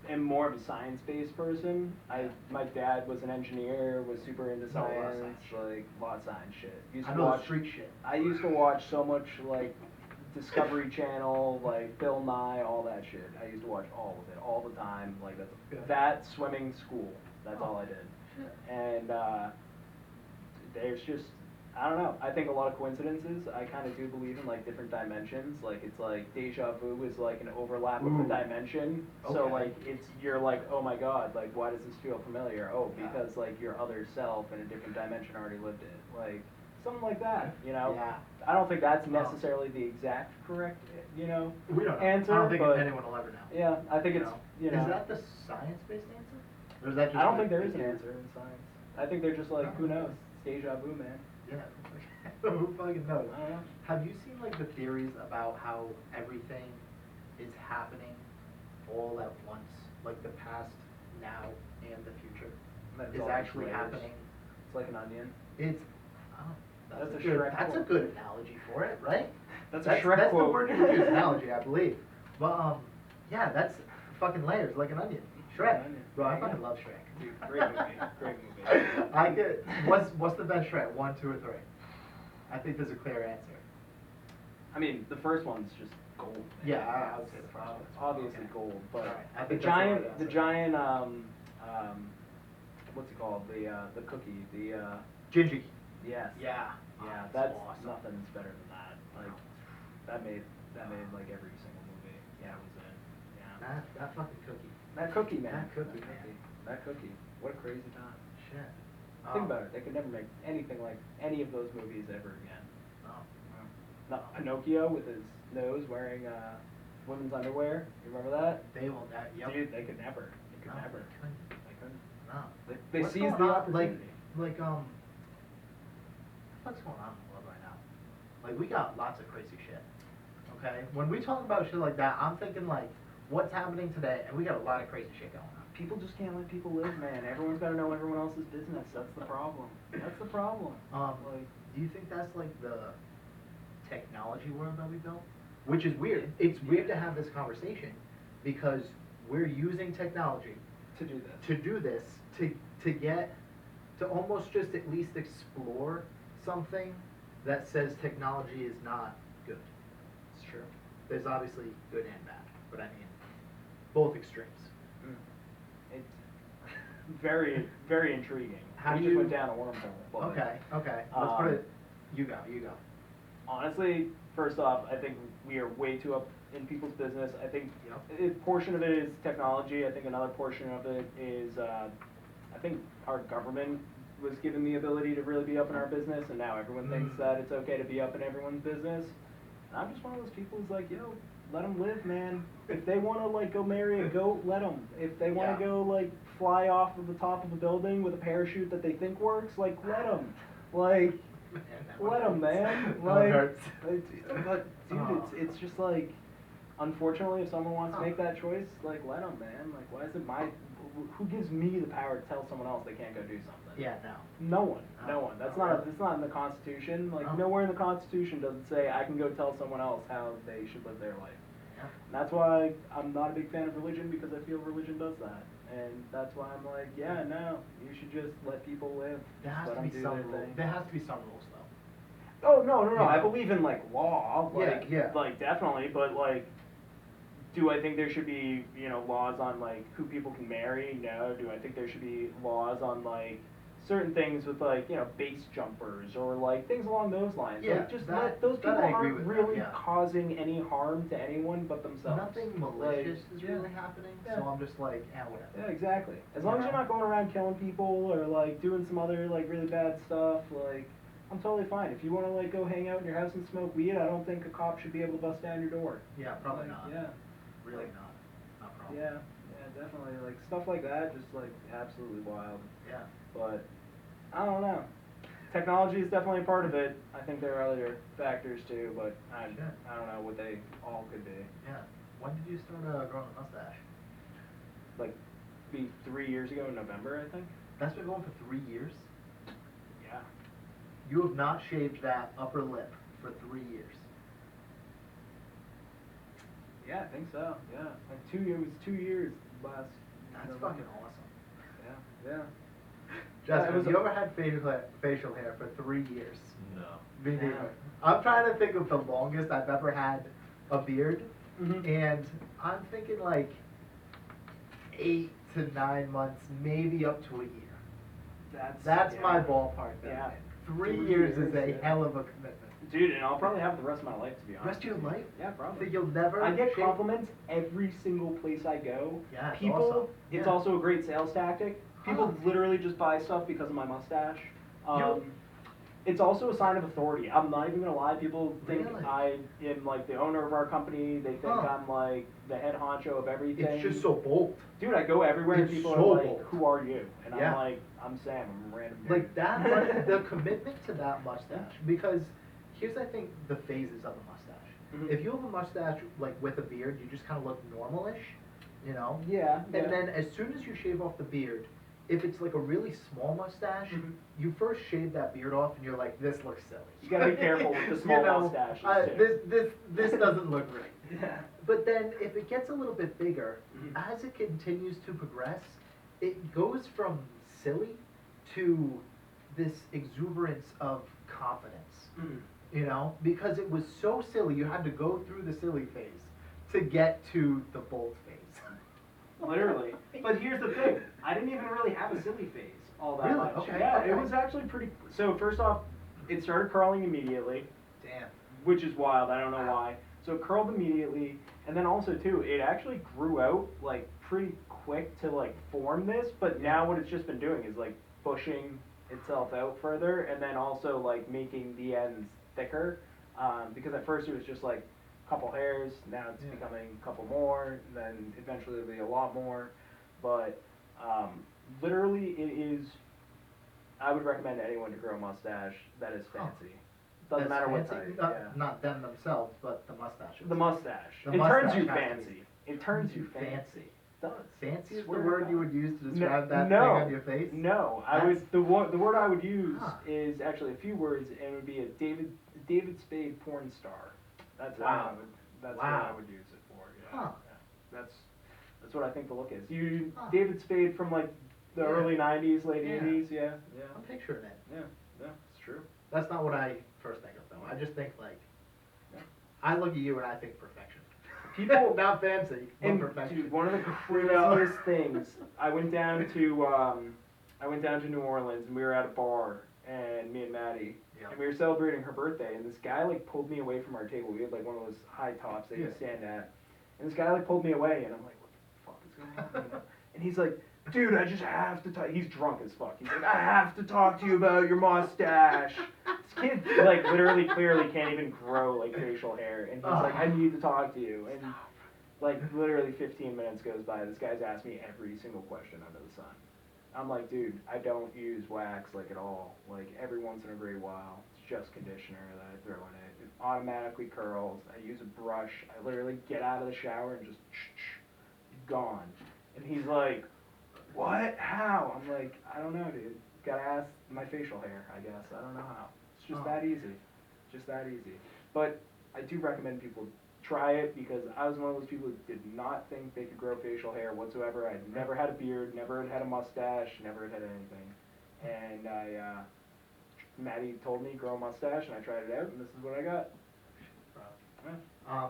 am more of a science-based person. My dad was an engineer, was super into No, a lot of science, science shit. like a lot of science shit. Used I to know the watch street shit. I used to watch so much like Discovery Channel, like Bill Nye, all that shit. I used to watch all of it, all the time. Like Good. that, swimming, school. That's all I did. Shit. And there's just, I don't know. I think a lot of coincidences. I kind of do believe in like different dimensions. Like it's like deja vu is like an overlap of a Ooh. dimension. So Okay. like you're like, oh my god, like why does this feel familiar? Oh, Yeah. because like your other self in a different dimension already lived it. Like something like that. Yeah. I don't think that's Well. necessarily the exact correct, We don't know. answer. I don't think but anyone will ever know. yeah, I think it's Is that the science-based answer? Or is that just I don't like think there is an you- answer in science. I think they're just like, Oh. who knows? It's deja vu, man. Yeah. Who fucking knows? I don't know. Have you seen like the theories about how everything is happening all at once? Like the past, now, and the future That it's is all just actually layers. happening. It's like an onion. It's That's a good, Shrek that's a quote. good analogy for it, right? That's a Shrek That's quote. the word you use, analogy, I believe. But yeah, that's fucking layers like an onion. Shrek. Onion. Bro, I Yeah. fucking love Shrek. Dude, great movie. Great movie. I get what's the best Shrek? 1, 2, or 3? I think there's a clear answer. I mean, the first one's just gold. Man. Yeah, I would say the first one's obviously okay. gold, but Alright, I the think that's giant, the right the answer. giant, what's it called? The cookie. Gingy. Yes. Yeah. Yeah, That's that's awesome. nothing's better than that. Like that made like every single movie. Yeah, it was in. Yeah. That fucking cookie. That cookie, man. That cookie, man. That cookie. What a crazy time. Shit. Think about it. They could never make anything like any of those movies ever again. No. Not Pinocchio with his nose wearing women's underwear. You remember that? They will not. Yep. Dude, they could never. They could No, never. they couldn't. They couldn't. No. They What's seized going the on? opportunity. What's going on in the world right now? Like, we got lots of crazy shit. Okay? When we talk about shit like that, I'm thinking, like, what's happening today, and we got a lot of crazy shit going on. People just can't let people live, man. Everyone's got to know everyone else's business. That's the problem. That's the problem. Like, Do you think that's, like, the technology world that we built? Which is weird. It's weird to have this conversation, because we're using technology to do this. to do this, to get, to almost just at least explore something that says technology is not good. It's true. There's obviously good and bad, but I mean, both extremes. It's very, very intriguing. How we do just you- went down a wormhole. But Okay, let's put it, you go. honestly, first off, I think we are way too up in people's business. I think Yep. a portion of it is technology. I think another portion of it is, I think our government was given the ability to really be up in our business, and now everyone thinks that it's okay to be up in everyone's business. And I'm just one of those people who's like, yo, let them live, man. If they want to like go marry a goat, let them. If they want to Yeah. go like fly off of the top of a building with a parachute that they think works, like let them. Like, Man, that one let them, hurts. man. That Like, one hurts. but dude, Oh. it's just like, unfortunately, if someone wants to make that choice, like let them, man. Like, why is it who gives me the power to tell someone else they can't go do something? Yeah, no. No one. No Oh, one. That's oh, not. really? That's not in the Constitution. Like Oh. nowhere in the Constitution does it say I can go tell someone else how they should live their life. Yeah. And that's why I'm not a big fan of religion, because I feel religion does that. And that's why I'm like, yeah, no, you should just let people live. There Just has let to them be do some their rules. thing. There has to be some rules, though. Oh no, no, no! Yeah. I believe in like law, like Yeah. like definitely, but like, do I think there should be laws on like who people can marry? No. Do I think there should be laws on like certain things with like, you know, base jumpers or like things along those lines. Yeah, Like just that- those that people I agree aren't with that, really yeah. causing any harm to anyone but themselves. Nothing malicious is yeah. really happening, Yeah. so I'm just like, whatever. Yeah, exactly. As long as you're Yeah. not going around killing people or like doing some other like really bad stuff, like I'm totally fine. If you want to like go hang out in your house and smoke weed, I don't think a cop should be able to bust down your door. Yeah, probably Like, not. Yeah. Really not. Not problem. Yeah, yeah, definitely. Like stuff like that, just like absolutely wild. Yeah. But I don't know. Technology is definitely a part of it. I think there are other factors too, but I don't know what they all could be. Yeah. When did you start growing a mustache? Like, be 3 years ago in November, I think. That's been going for 3 years? Yeah. You have not shaved that upper lip for 3 years. Yeah, I think so. Yeah, like it was 2 years last. That's November. fucking awesome. Yeah, yeah. Jessica, it was have you ever had facial hair for 3 years? No. Me Yeah. neither. I'm trying to think of the longest I've ever had a beard, Mhm. and I'm thinking like 8 to 9 months, maybe up to a year. That's yeah. my ballpark. Then. Yeah. 3 3 years is a years, yeah. hell of a commitment. Dude, and I'll probably have it the rest of my life, to be honest. Rest of your with you. life? Yeah, probably. So you'll never. I get shave- compliments every single place I go. Yeah, it's People, awesome. it's Yeah. also a great sales tactic. People Huh. literally just buy stuff because of my mustache. You- It's also a sign of authority. I'm not even gonna lie. People think Really? I am like the owner of our company. They think Huh. I'm like the head honcho of everything. It's just so bold. Dude, I go everywhere and It's people so are like, bold. "Who are you?" And Yeah. I'm like, "I'm Sam. I'm a random dude." Like that, the commitment to that mustache. Because here's, I think, the phases of a mustache. Mhm. If you have a mustache like with a beard, you just kind of look normalish, you know. Yeah. And then as soon as you shave off the beard, if it's like a really small mustache, Mhm. you first shave that beard off, and you're like, this looks silly. You gotta be careful with the small mustaches, too. This doesn't look right. Yeah. But then if it gets a little bit bigger, Mhm. as it continues to progress, it goes from silly to this exuberance of confidence. Mhm. You know, because it was so silly, you had to go through the silly phase to get to the bold phase. Literally. But here's the thing. I didn't even really have a silly phase all that Really? much. Okay, Yeah, okay. it was actually pretty. So first off, it started curling immediately, Damn. which is wild. I don't know why. So it curled immediately, and then also too, it actually grew out like pretty quick to like form this. But now what it's just been doing is like bushing itself out further, and then also like making the ends thicker. Because at first it was just like a couple hairs. Now it's Yeah. becoming a couple more. Then eventually it'll be a lot more. But literally, it is. I would recommend to anyone to grow a mustache that is Huh. fancy. Doesn't That's matter what fancy? type. Not, Yeah. not them themselves, but the mustache. The mustache. The It turns mustache you has to be- fancy. It turns you fancy. Fancy. It does. Fancy is the Swear to word God. you would use to describe that no, thing on your face? No, I That's- would. The word I would use Huh. is actually a few words, and it would be a David Spade porn star. That's how Wow. I would. That's Wow. what I would use it for. Yeah. Huh. Yeah. That's what I think the look is. You Huh. David Spade from like the Yeah. early '90s, late Yeah. '80s. Yeah. Yeah. I'm picturing it. Yeah. Yeah. It's true. That's not what I first think of, though. I just think, like, Yeah. I look at you and I think perfection. People- Not fancy, but And perfection. dude, one of the You know? craziest things, I went down to New Orleans and we were at a bar, and me and Maddie, Yeah. and we were celebrating her birthday, and this guy like pulled me away from our table. We had like one of those high tops that you Yeah. stand at, and this guy like pulled me away, and I'm like, what the fuck is going on? You know? And he's like, dude, I just have to talk. He's drunk as fuck. He's like, I have to talk to you about your mustache. This kid like literally clearly can't even grow like facial hair, and he's like, I need to talk to you. And like literally 15 minutes goes by. This guy's asked me every single question under the sun. I'm like, dude, I don't use wax like at all. Like every once in a great while, it's just conditioner that I throw in it. It automatically curls. I use a brush. I literally get out of the shower and just gone. And he's like, what? How? I'm like, I don't know, dude. Gotta ask my facial hair, I guess. I don't know how. It's just that easy. Just that easy. But I do recommend people try it, because I was one of those people who did not think they could grow facial hair whatsoever. I'd never had a beard, never had a mustache, never had anything. And Maddie told me grow a mustache, and I tried it out, and this is what I got. Yeah.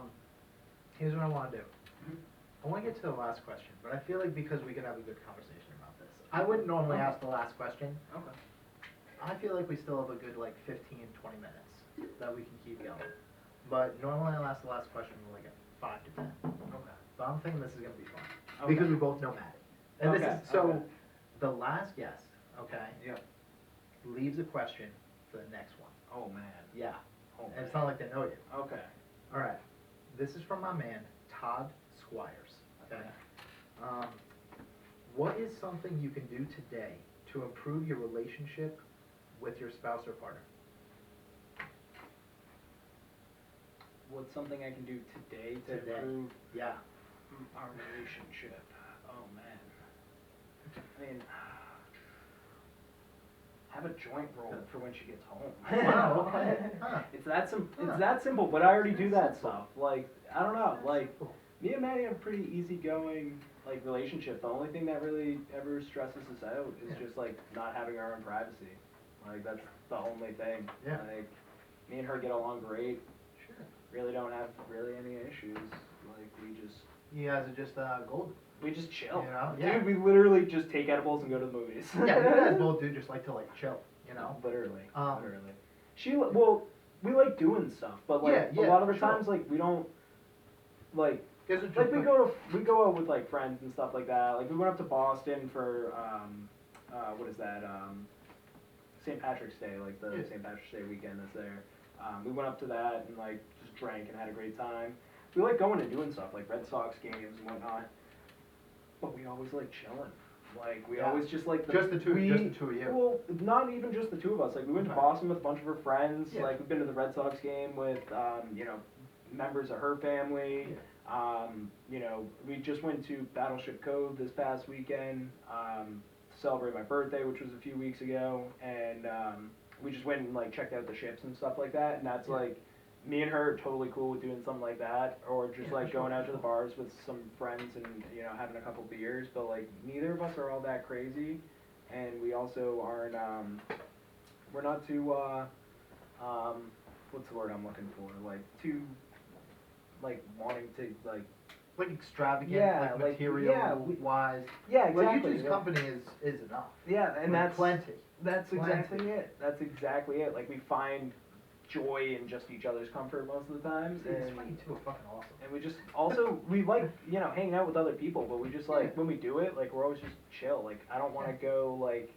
Here's what I want to do. Mhm. I want to get to the last question, but I feel like because we can have a good conversation about this. I wouldn't normally Okay. ask the last question, Okay. I feel like we still have a good like 15, 20 minutes that we can keep going. But normally I'll ask the last question like at 5 to 10. Okay. But I'm thinking this is gonna be fun Okay. because we both know Maddie. And this Okay, is so. okay. The last guest, okay, Yep. leaves a question for the next one. Oh man. Yeah. Oh, And it's not like they know you. Okay. All right. This is from my man Todd Squires. Okay. What is something you can do today to improve your relationship with your spouse or partner? What's something I can do today to Today. improve Yeah. our relationship? Oh man. I mean, have a joint roll for when she gets home. Wow, okay. Huh. It's that Huh. It's that simple, but I already do that Simple. stuff. Like, I don't know, like, Cool. me and Maddie have a pretty easygoing, like, relationship. The only thing that really ever stresses us out is Yeah. just, like, not having our own privacy. Like, that's the only thing. Yeah. Like, me and her get along great. Sure. Really don't have really any issues. Like, You guys are just golden. we just chill. You know? Yeah. Dude, we literally just take edibles and go to the movies. Yeah, you guys both do just like to like chill. You know. Literally. Literally. Well, we like doing stuff, but like Yeah, a lot of for the sure. times, like we don't, like Guys are just we go out with like friends and stuff like that. Like we went up to Boston for what is that? St. Patrick's Day, like the Yeah. St. Patrick's Day weekend that's there. We went up to that and like just drank and had a great time. We like going and doing stuff like Red Sox games and whatnot, but we always like chilling. Like we Yeah. always just like Just the two of you. Well, not even just the two of us. Like we went to Okay. Boston with a bunch of her friends. Yeah. Like we've been to the Red Sox game with members of her family. We just went to Battleship Cove this past weekend to celebrate my birthday, which was a few weeks ago, and we just went and like checked out the ships and stuff like that. And that's Yeah. like me and her are totally cool with doing something like that, or just Yeah, like for sure, going out for to the sure. bars with some friends and having a couple beers. But like neither of us are all that crazy, and we also aren't. We're not too. What's the word I'm looking for? Like too. Like wanting to like. Like extravagant, Yeah, like like, material yeah, wise. Yeah, exactly. Like you two's company is enough. Yeah, and Like, that's plenty. That's Plenty. exactly it. That's exactly it. Like we find joy in just each other's comfort most of the times, Dude, it's and funny too, fucking awesome. we just also we like hanging out with other people, but we just like Yeah. when we do it, like we're always just chill. Like I don't want to go like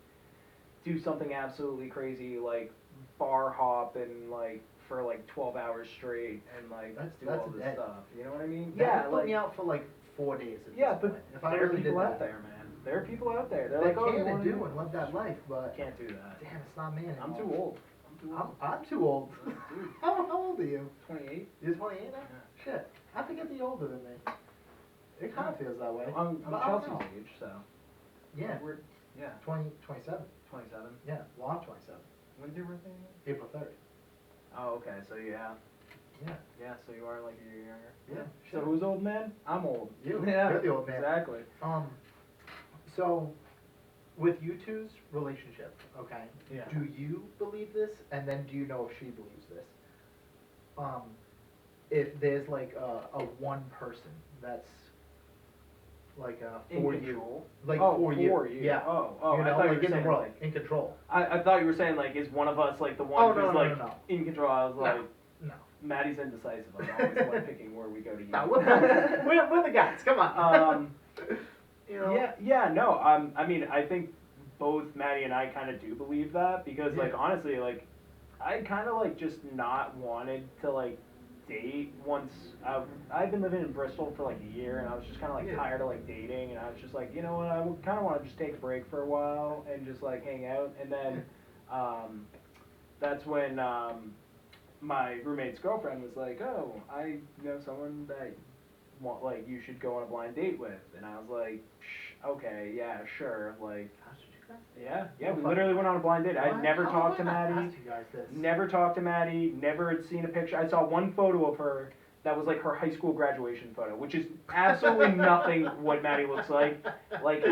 do something absolutely crazy like bar hop and like for like 12 hours straight and like do That's all a this day. stuff. You know what I mean? That Yeah, would put like me out for like 4 days. At yeah, this but point. If I there are really did people out that. there, man. There are people out there. They're They like, oh, you can wanna and do and live that life, but Can't do that. damn, it's not me anymore. I'm too old. I'm too old. Dude, How old are you? 28. You're 28 now? Yeah. Shit, I think you'd be older than me. It kind of feels that way. I'm But I don't Chelsea's know. age, so Yeah, we're 27. 27. Yeah, well, I'm 27. When's your birthday? April 3rd. Oh, okay. So yeah, Yeah. So you are like a year younger. Yeah. So who's old man? I'm old. You. Yeah. You're the old man. Exactly. So, with you two's relationship, okay? Yeah. Do you believe this, and then do you know if she believes this? If there's like a one person that's like In for control? you, like Oh, for you, for you. yeah. Oh, You I know, thought you like were in the saying world, like. in control. I thought you were saying like, is one of us like the one Oh, who's no, like no. in control? I was like, No. Maddie's indecisive. I'm always the one picking where we go to eat. No, we're the guys. Come on. You know? No. I mean, I think both Maddie and I kind of do believe that because, like, Yeah. honestly, like, I kind of like just not wanted to like date once. I've been living in Bristol for like a year, and I was just kind of like Yeah. tired of like dating, and I was just like, you know what, I kind of want to just take a break for a while and just like hang out, and then that's when my roommate's girlfriend was like, oh, I know someone that you should go on a blind date with, and I was like, okay, yeah, sure, like, yeah, we literally went on a blind date. I'd never talked to Maddie, never talked to Maddie, never had seen a picture. I saw one photo of her that was like her high school graduation photo, which is absolutely nothing what Maddie looks like. Like,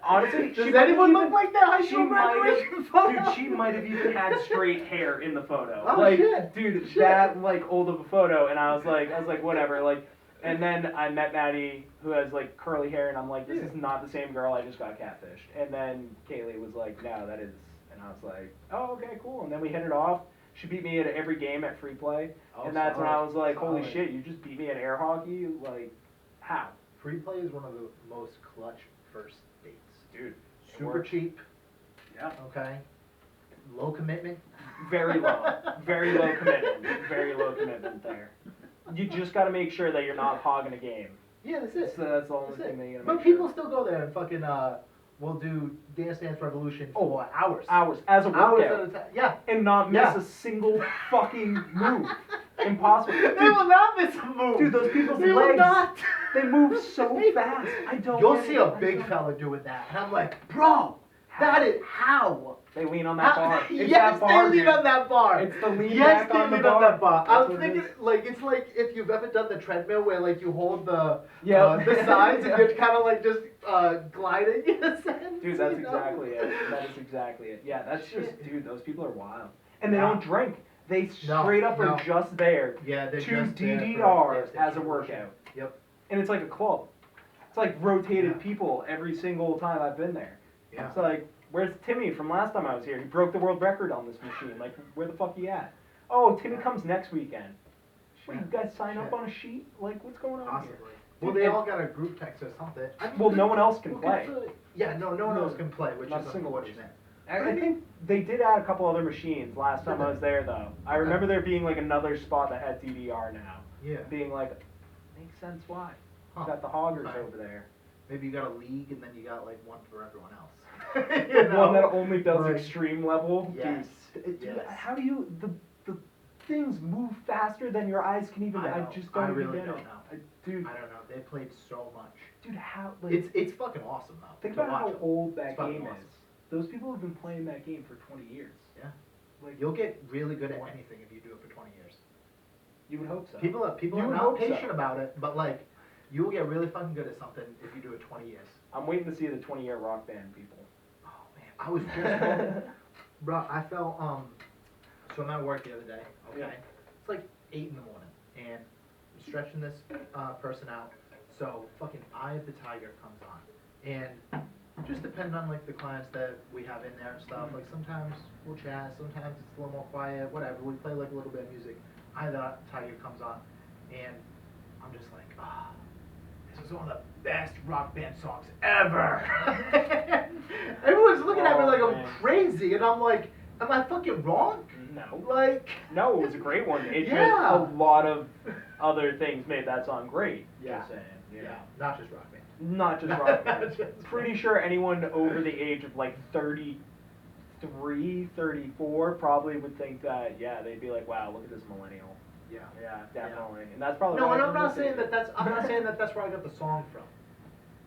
honestly, Does anyone look like that high school graduation photo? Dude, she might have even had straight hair in the photo. Oh, like, shit. dude, Shit. that like old of a photo, and I was like, whatever, like. And then I met Maddie, who has like curly hair, and I'm like, this is not the same girl. I just got catfished. And then Kaylee was like, no, that is, and I was like, oh, okay, cool. And then we hit it off. She beat me at every game at free play. Oh, And that's when I was like, holy solid. shit, you just beat me at air hockey? Like, how? Free play is one of the most clutch first dates. Dude. it Super works. cheap, Yeah. okay? Low commitment. Very low. Very low commitment. Very low commitment there. You just got to make sure that you're not hogging a game. Yeah, that's it. So that's the only That's thing it. that you gotta But make people sure. still go there and fucking will do Dance Dance Revolution for hours. Hours. As a Hours workout. at a time. Yeah. And not miss Yeah. a single fucking move. Impossible. They will not miss a move. Dude, those people's they will legs, not. they move so fast. I don't You'll get see it. a I big don't- fella doing that, and I'm like, bro, that is how. They lean on that bar. It's Yes, that bar, they lean dude. on that bar. It's the lean yes, back they on the lean bar. on that bar. That's I was what it thinking, is. like, it's like if you've ever done the treadmill where, like, you hold the Yep. the sides Yeah. and you're kind of like just gliding in a sense. Dude, that's you know? exactly it. That is exactly it. Yeah, that's just, Shit. dude, those people are wild. And they Yeah. don't drink. They No, straight up no. are just there Yeah, they're to just there for DDR Dance Dance as a Revolution. workout. Yep. And it's like a club. It's like rotated Yeah. people every single time I've been there. Yeah. It's like, where's Timmy from last time I was here? He broke the world record on this machine. Like, where the fuck he at? Oh, Timmy comes next weekend. What, you Shit. guys sign up Shit. on a sheet? Like, what's going on Possibly. here? Well, Dude, they and- all got a group text or something. I mean, Well, no one else can who play. Yeah, no one No. else can play, which Not is a single unfortunate. I think they did add a couple other machines last time I was there, though. I Okay. remember there being like another spot that had DDR now. Yeah. Being like, makes sense why. Huh. You got the hoggers Right. over there. Maybe you got a league and then you got like one for everyone else. The one that only does Like, extreme level. Yes. Dude, Yes. how do you the things move faster than your eyes can even? I, know. just I don't even really get don't it. know. Dude, I don't know. They played so much. dude, how? Like, It's fucking awesome though. think to about how watch 'em. old that It's fucking game awesome. is. Those people have been playing that game for 20 years. Yeah. Like, You'll get really good at anything if you do it for 20 years. you would hope so. People are You would not hope so. patient about it, but like you will get really fucking good at something if you do it 20 years. I'm waiting to see the 20-year rock band people. Oh man, I was just bro. I felt so I'm at work the other day. Okay, Yeah. it's like 8 in the morning, and I'm stretching this person out. So fucking Eye of the Tiger comes on, and just depending on like the clients that we have in there and stuff. Like sometimes we'll chat, sometimes it's a little more quiet. Whatever. We play like a little bit of music. Eye of the Tiger comes on, and I'm just like, ah. This is one of the best rock band songs ever. Everyone's looking at me Oh, like I'm man. crazy, and I'm like, am I fucking wrong? No. Like, No, it was a great one. It Yeah. just a lot of other things made that song great. Yeah. Just saying. yeah, not just rock band. Not just rock band. Not just Pretty sure anyone over the age of like 33, 34 probably would think that, yeah, they'd be like, wow, look at this millennial. Yeah. Yeah, definitely. And that's probably No, why and I I'm not listened saying to that it. I'm not saying that that's where I got the song from.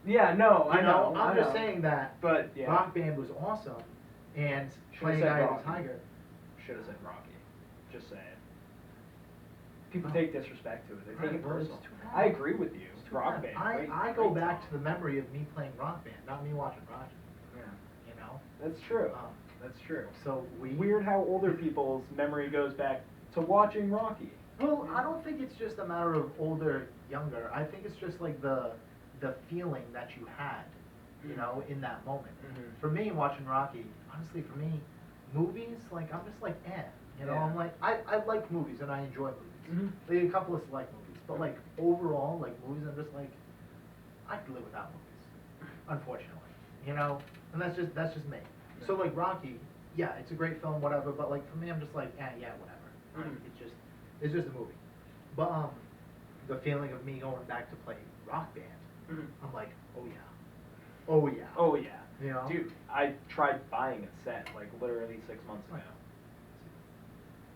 Yeah, no, I You know. I'm I just know. saying that But yeah, rock band was awesome, and Should've playing said Eye of Rocky. the Tiger. should have said Rocky. Just saying. People Oh. take disrespect to it. They take it Well, it's personal. too bad. I agree with you. It's too Rock bad. band. I go back to the memory of me playing rock band, not me watching Roger. Yeah, You know. that's true. Um, That's true. So we Weird how older people's memory goes back to watching Rocky. Well, I don't think it's just a matter of older, younger. I think it's just like the feeling that you had, you know, in that moment. Mhm. For me, watching Rocky, honestly, for me, movies, like I'm just like, you know, Yeah. I'm like, I like movies and I enjoy movies. Mhm. Like a couple of select movies, but like overall, like movies, I'm just like, I could live without movies, unfortunately, you know, and that's just me. So like Rocky, yeah, it's a great film, whatever, but like for me, I'm just like, yeah, whatever. Mhm. It's just a movie. But the feeling of me going back to play Rock Band, Mhm. I'm like, oh yeah, oh yeah. Oh yeah. You know? Dude, I tried buying a set like literally 6 months ago.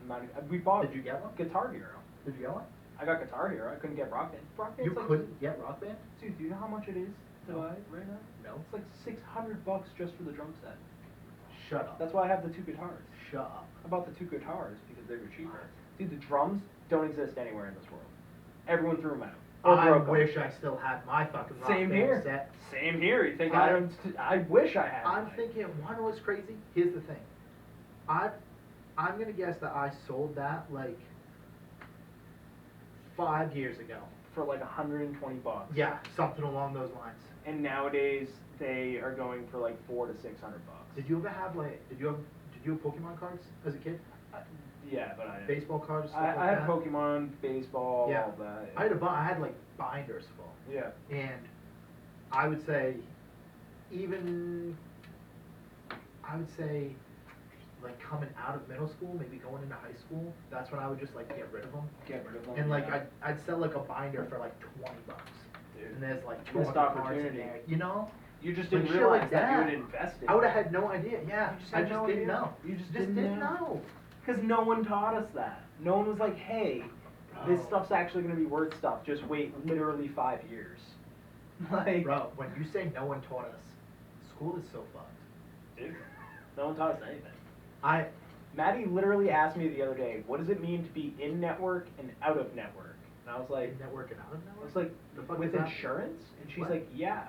I'm not, we bought Did you get one? Guitar Hero. Did you get one? I got Guitar Hero. I couldn't get Rock Band. Rock Band's You like, couldn't get Rock Band? Dude, do you know how much it is to No. buy right now? No. It's like $600 just for the drum set. Shut up. That's why I have the 2 guitars. Shut up. I bought the 2 guitars because they were cheaper. Dude, the drums don't exist anywhere in this world. Everyone threw them out. Or I broke 'em. wish I still had my fucking Rock Same Band here. set. Same here. You think I- I don't? I wish I had. I'm mine. thinking, one was crazy. Here's the thing. I'm gonna guess that I sold that like 5 years ago. for like $120. Yeah, something along those lines. And nowadays they are going for like $400 to $600. Did you ever Did you have Pokemon cards as a kid? Yeah, but I didn't. Baseball cards, stuff I like had that? Pokemon, baseball, Yeah. all that. I had like binders full. Yeah. And I would say, even, I would say, like coming out of middle school, maybe going into high school, that's when I would just like get rid of them. Get rid of them. And like yeah. I'd sell like a binder for like $20. Dude. And there's like Missed 200 cards in opportunity. there, you know? You just Like didn't shit realize like that you that. would invest in I would it. have had no idea, yeah. You just I had just no didn't idea. know. You just didn't didn't know. Because no one taught us that. No one was like, hey, this Bro. stuff's actually going to be worth stuff. Just wait literally 5 years. Like, Bro, when you say no one taught us, school is so fucked. dude, no one taught us anything. I Maddie literally asked me the other day, what does it mean to be in network and out of network? And I was like, network and out of I network? was like, The fuck with is that? insurance? And she's What? like, yeah.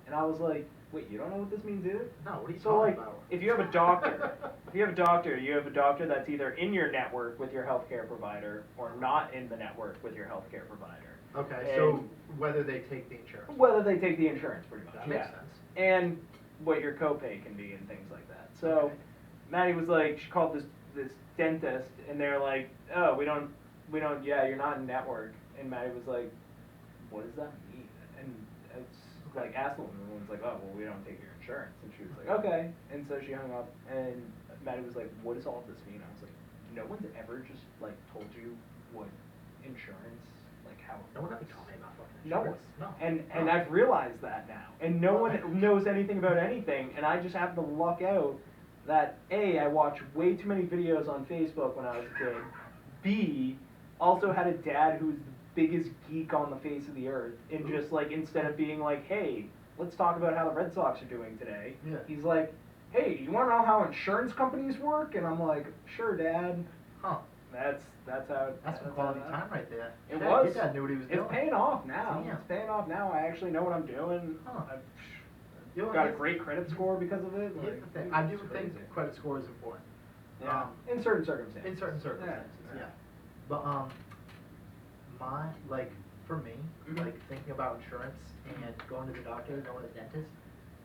And I was like, wait, you don't know what this means either? No, what are you So talking like, about? if you have a doctor, you have a doctor that's either in your network with your healthcare provider or not in the network with your healthcare provider. Okay, And so whether they take the insurance. whether they take the insurance, pretty much. That yeah. makes sense. And what your copay can be and things like that. So, Okay. Maddie was like, she called this dentist, and they're like, oh, we don't, yeah, you're not in network. And Maddie was like, what does that mean? And it's like, asked the woman, and the woman's like, oh, well, we don't take your insurance. And she was like, okay. And so she hung up, and Maddie was like, what does all of this mean? I was like, no one's ever just like told you what insurance, like how. No one ever told me about fucking No one. insurance. No. And I've realized that now. And no one knows anything about anything. And I just happen to luck out that A, I watched way too many videos on Facebook when I was a kid. B, also had a dad who's the biggest geek on the face of the earth. And just like, instead of being like, hey, let's talk about how the Red Sox are doing today. Yeah. He's like, hey, you want to know how insurance companies work? And I'm like, sure, Dad. Huh. That's how. That's some quality time right there. It Shit, was. Your dad knew what he was doing. It's paying off now. Damn. It's paying off now. I actually know what I'm doing. Huh. I've got a great credit score because of it. Here's the Like, thing. I do it's think crazy. credit score is important. Yeah. In certain circumstances. In certain circumstances, Yeah. yeah. But like for me, Mhm. like thinking about insurance and going to the doctor, going to the dentist.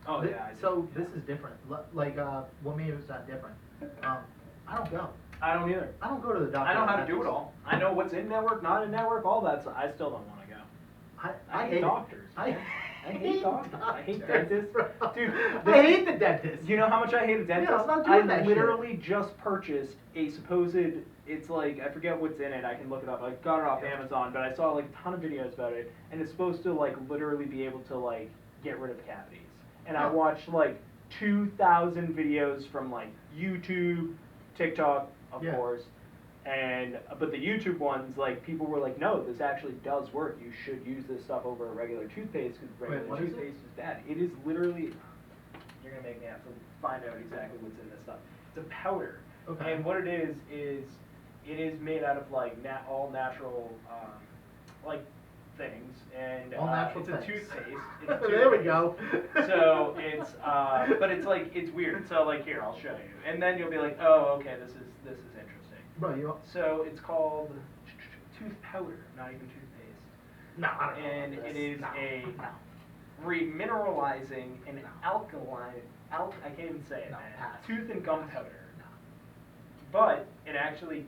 Oh thi- yeah. I So do. this is different. Like what made it not different? I don't go. I don't either. I don't go to the doctor. I know or how the to do it dentist. all. I know what's in network, not in network, all that stuff. I still don't want to go. I hate it. doctors. I hate doctors. I hate dentists. bro. Dude, I hate the dentist. Do you know how much I hate a dentist? I'm not doing I that shit. literally just purchased a supposed, it's like, I forget what's in it, I can look it up, I got it off Yeah. Amazon, but I saw like a ton of videos about it, and it's supposed to like literally be able to like get rid of cavities. And I Huh. watched like 2,000 videos from like YouTube, TikTok, of Yeah. course, and, but the YouTube ones, like people were like, no, this actually does work, you should use this stuff over a regular toothpaste, because regular what is it? toothpaste is bad. It is literally, you're gonna make me have to find out exactly what's in this stuff. It's a powder. Okay. And what it is it is made out of like all natural like things, and All natural it's things. a toothpaste. It's a There we toothpaste. go. So it's but it's like it's weird. So like here, I'll show you, and then you'll be like, oh, okay, this is interesting. Bro, you. So it's called tooth powder, not even toothpaste. No, I don't know. And about it this. is No, a no. remineralizing and No. alkaline, I can't even say it, No, man. pass. Tooth and gum powder. No. But it actually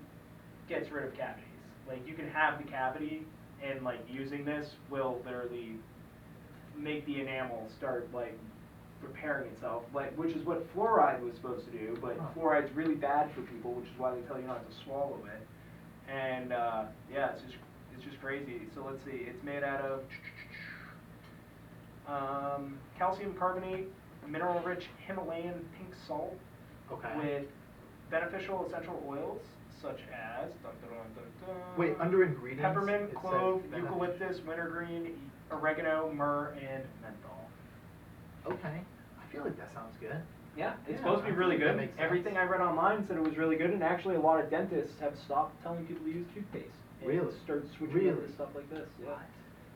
gets rid of cavities. Like you can have the cavity, and like using this will literally make the enamel start like repairing itself, like which is what fluoride was supposed to do. But Huh. fluoride's really bad for people, which is why they tell you not to swallow it. And yeah, it's just crazy. So let's see, it's made out of calcium carbonate, mineral-rich Himalayan pink salt, Okay. with beneficial essential oils such as Wait, under ingredients. peppermint, it says clove, benefit- eucalyptus, wintergreen, oregano, myrrh, and menthol. Okay. I feel like that sounds good. Yeah, it's Yeah, supposed to be I really think that good. makes sense. Everything I read online said it was really good, and actually a lot of dentists have stopped telling people to use toothpaste. And Really? started switching Really? over to stuff like this. Yeah. What?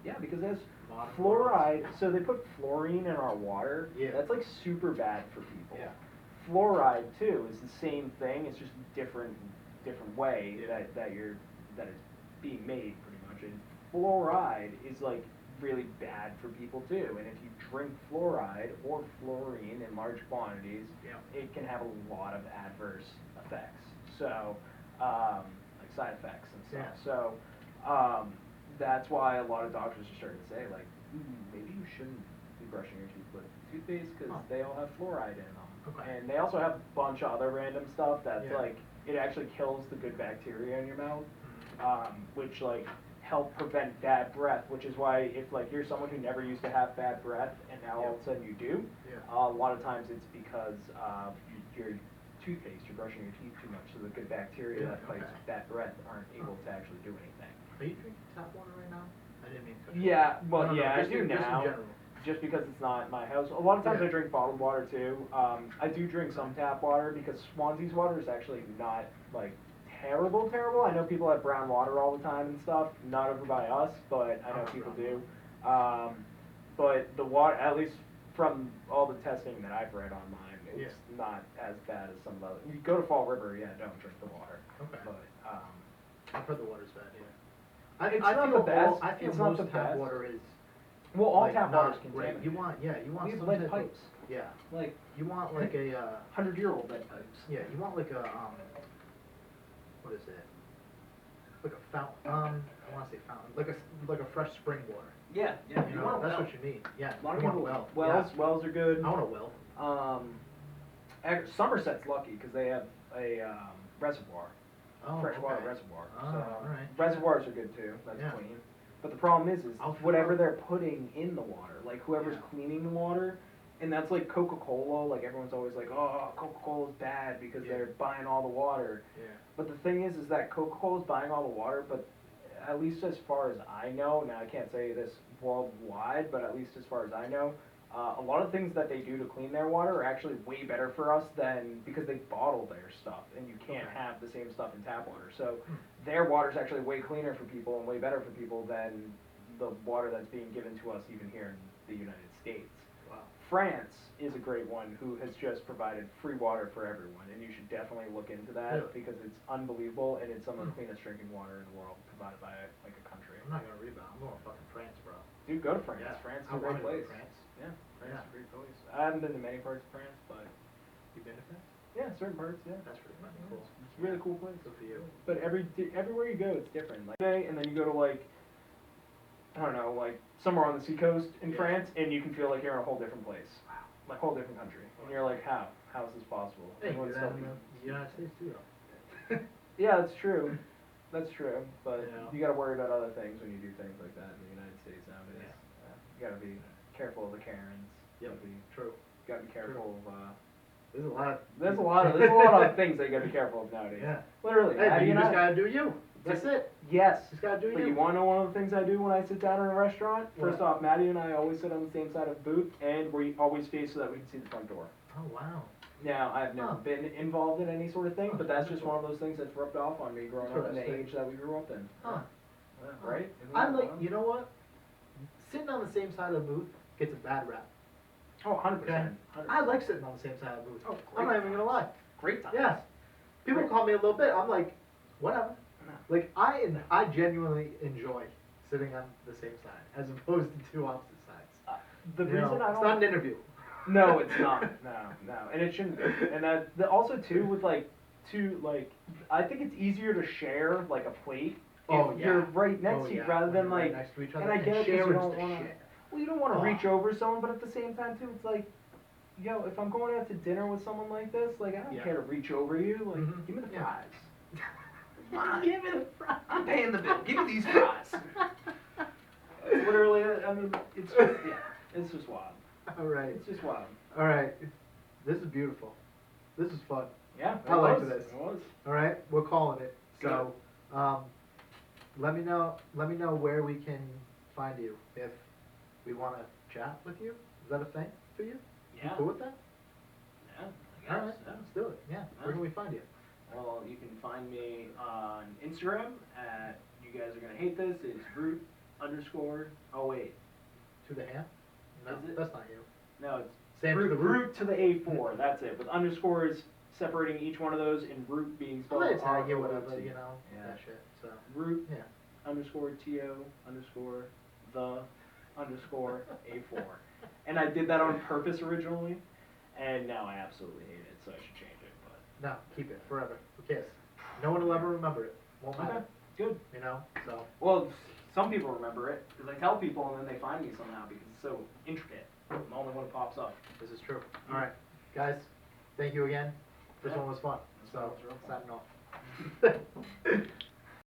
Yeah, because there's Modern fluoride, so they put fluorine in our water. Yeah. That's like super bad for people. Yeah. Fluoride too is the same thing. It's just a different way Yeah. that it's being made pretty much. And fluoride is like really bad for people too. And if you drink fluoride or fluorine in large quantities, it can have a lot of adverse effects. So, like side effects and stuff. So, that's why a lot of doctors are starting to say, like, maybe you shouldn't be brushing your teeth with toothpaste because they all have fluoride in them. Okay. And they also have a bunch of other random stuff that's like, it actually kills the good bacteria in your mouth, which like help prevent bad breath, which is why if like you're someone who never used to have bad breath and now all of a sudden you do, a lot of times it's because your toothpaste, you're brushing your teeth too much, so the good bacteria that fights bad breath aren't able to actually do anything. Are you drinking tap water right now? I didn't mean to. Yeah, well, No, I just do in now. general. Just because it's not my house. A lot of times I drink bottled water too. I do drink some tap water because Swansea's water is actually not like terrible. I know people have brown water all the time and stuff. Not over by us, but I know people do. But the water, at least from all the testing that I've read online, it's not as bad as some of the other. You go to Fall River, don't drink the water. Okay. But I've heard the water's bad. it's not the best. I feel it's not most the tap best. water is. Well, all like, tap not water is great. contaminated. You want We have some lead type pipes. Of, Like you want like a 100-year-old lead pipes. you want like a what is it? Like a fountain. I want to say fountain. Like a fresh spring water. Yeah. You know, that's what you need. Yeah. A lot of you want people. a well. Wells are good. I want a well. Somerset's lucky because they have a reservoir, freshwater reservoir. Oh, So all right. reservoirs are good too. That's clean. But the problem is whatever they're putting in the water, like whoever's cleaning the water, and that's like Coca-Cola. Like everyone's always like, oh, Coca-Cola's bad because they're buying all the water. Yeah. But the thing is that Coca-Cola's buying all the water, but at least as far as I know, now I can't say this worldwide, but at least as far as I know, a lot of things that they do to clean their water are actually way better for us than, because they bottle their stuff, and you can't have the same stuff in tap water. So their water is actually way cleaner for people and way better for people than the water that's being given to us even here in the United States. Wow. France is a great one who has just provided free water for everyone, and you should definitely look into that because it's unbelievable, and it's some of the cleanest drinking water in the world provided by like a country. I'm not gonna rebound. I'm going to fucking France, bro. Dude, go to France. Yeah. France is I a great wanna go to place. France. Yeah, France is a great place. I haven't been to many parts of France, but You been to France? yeah, certain parts, yeah. That's pretty fucking cool. It's a really cool place. Good for you. But everywhere you go, it's different. Like, and then you go to like, I don't know, like somewhere on the seacoast in France, and you can feel like you're in a whole different place, like whole different country, and you're like, how is this possible? Hey, you Everyone's do that so- in the United States too, though. Yeah, that's true. That's true. But Yeah. you got to worry about other things when you do things like that in the United States nowadays. Yeah. You got to be careful of the Karens. Yep. You got to be careful of. There's a lot. There's a lot of things that you got to be careful of nowadays. Yeah. Literally. Hey, but Maddie you and just I- gotta do you. That's Just- it. Yes. Just gotta do But you. you want to know one of the things I do when I sit down in a restaurant? First What? off, Maddie and I always sit on the same side of the booth, and we always face so that we can see the front door. Oh wow. Now, I've never Huh. been involved in any sort of thing, Huh. but that's just one of those things that's rubbed off on me growing up in the Interesting. age that we grew up in. Huh. Yeah, right? Isn't I that like. wild? You know what? Sitting on the same side of the booth gets a bad rap. Oh, 100%. I like sitting on the same side of the booth. Oh, I'm not even gonna lie. Great time. Yes. People call me a little bit. I'm like, whatever. No. Like I genuinely enjoy sitting on the same side as opposed to two opposite sides. The You reason know, I it's don't. not an interview. No, it's not. No, and it shouldn't be. And also too with like I think it's easier to share like a plate Oh, if yeah. you're right next to you rather When than you're right like. next to each other And I get it 'cause you sharing's don't the wanna. shit. Well, you don't want to Oh. reach over someone, but at the same time too, it's like, yo, if I'm going out to dinner with someone like this, like I don't Yeah. care to reach over you. Like, Mhm. give me the Yeah. fries. Come on, give me the fries. I'm paying the bill. Give me these fries. It's literally, I mean, it's just, it's just wild. All right. It's just wild. All right. This is beautiful. This is fun. Yeah, I it like was. this. It was. All right. We're calling it. So, let me know where we can find you if we want to chat with you. Is that a thing for you? Yeah. You cool with that? Yeah, I All guess. right. Let's do it. Yeah. Where can we find you? Well, you can find me on Instagram at, you guys are going to hate this, it's root_, oh wait, To the hand? No, Is it? that's not you. no, it's Same to the root to the A4, that's it, with underscores separating each one of those and root being I'm spelled gonna tag you, R-O-O-T. whatever, you know, Yeah. that shit. So, Root yeah. _TO_the Kiss_A4. And I did that on purpose originally, and now I absolutely hate it, so I should change it. But No, keep it forever. Kiss. No one will ever remember it. Won't matter. okay, good. You know, so. Well, some people remember it, because I tell people and then they find me somehow because it's so intricate. I'm the only one who pops up. This is true. All right, guys, thank you again. This Yeah. one was fun. This So, one was real fun. signing off.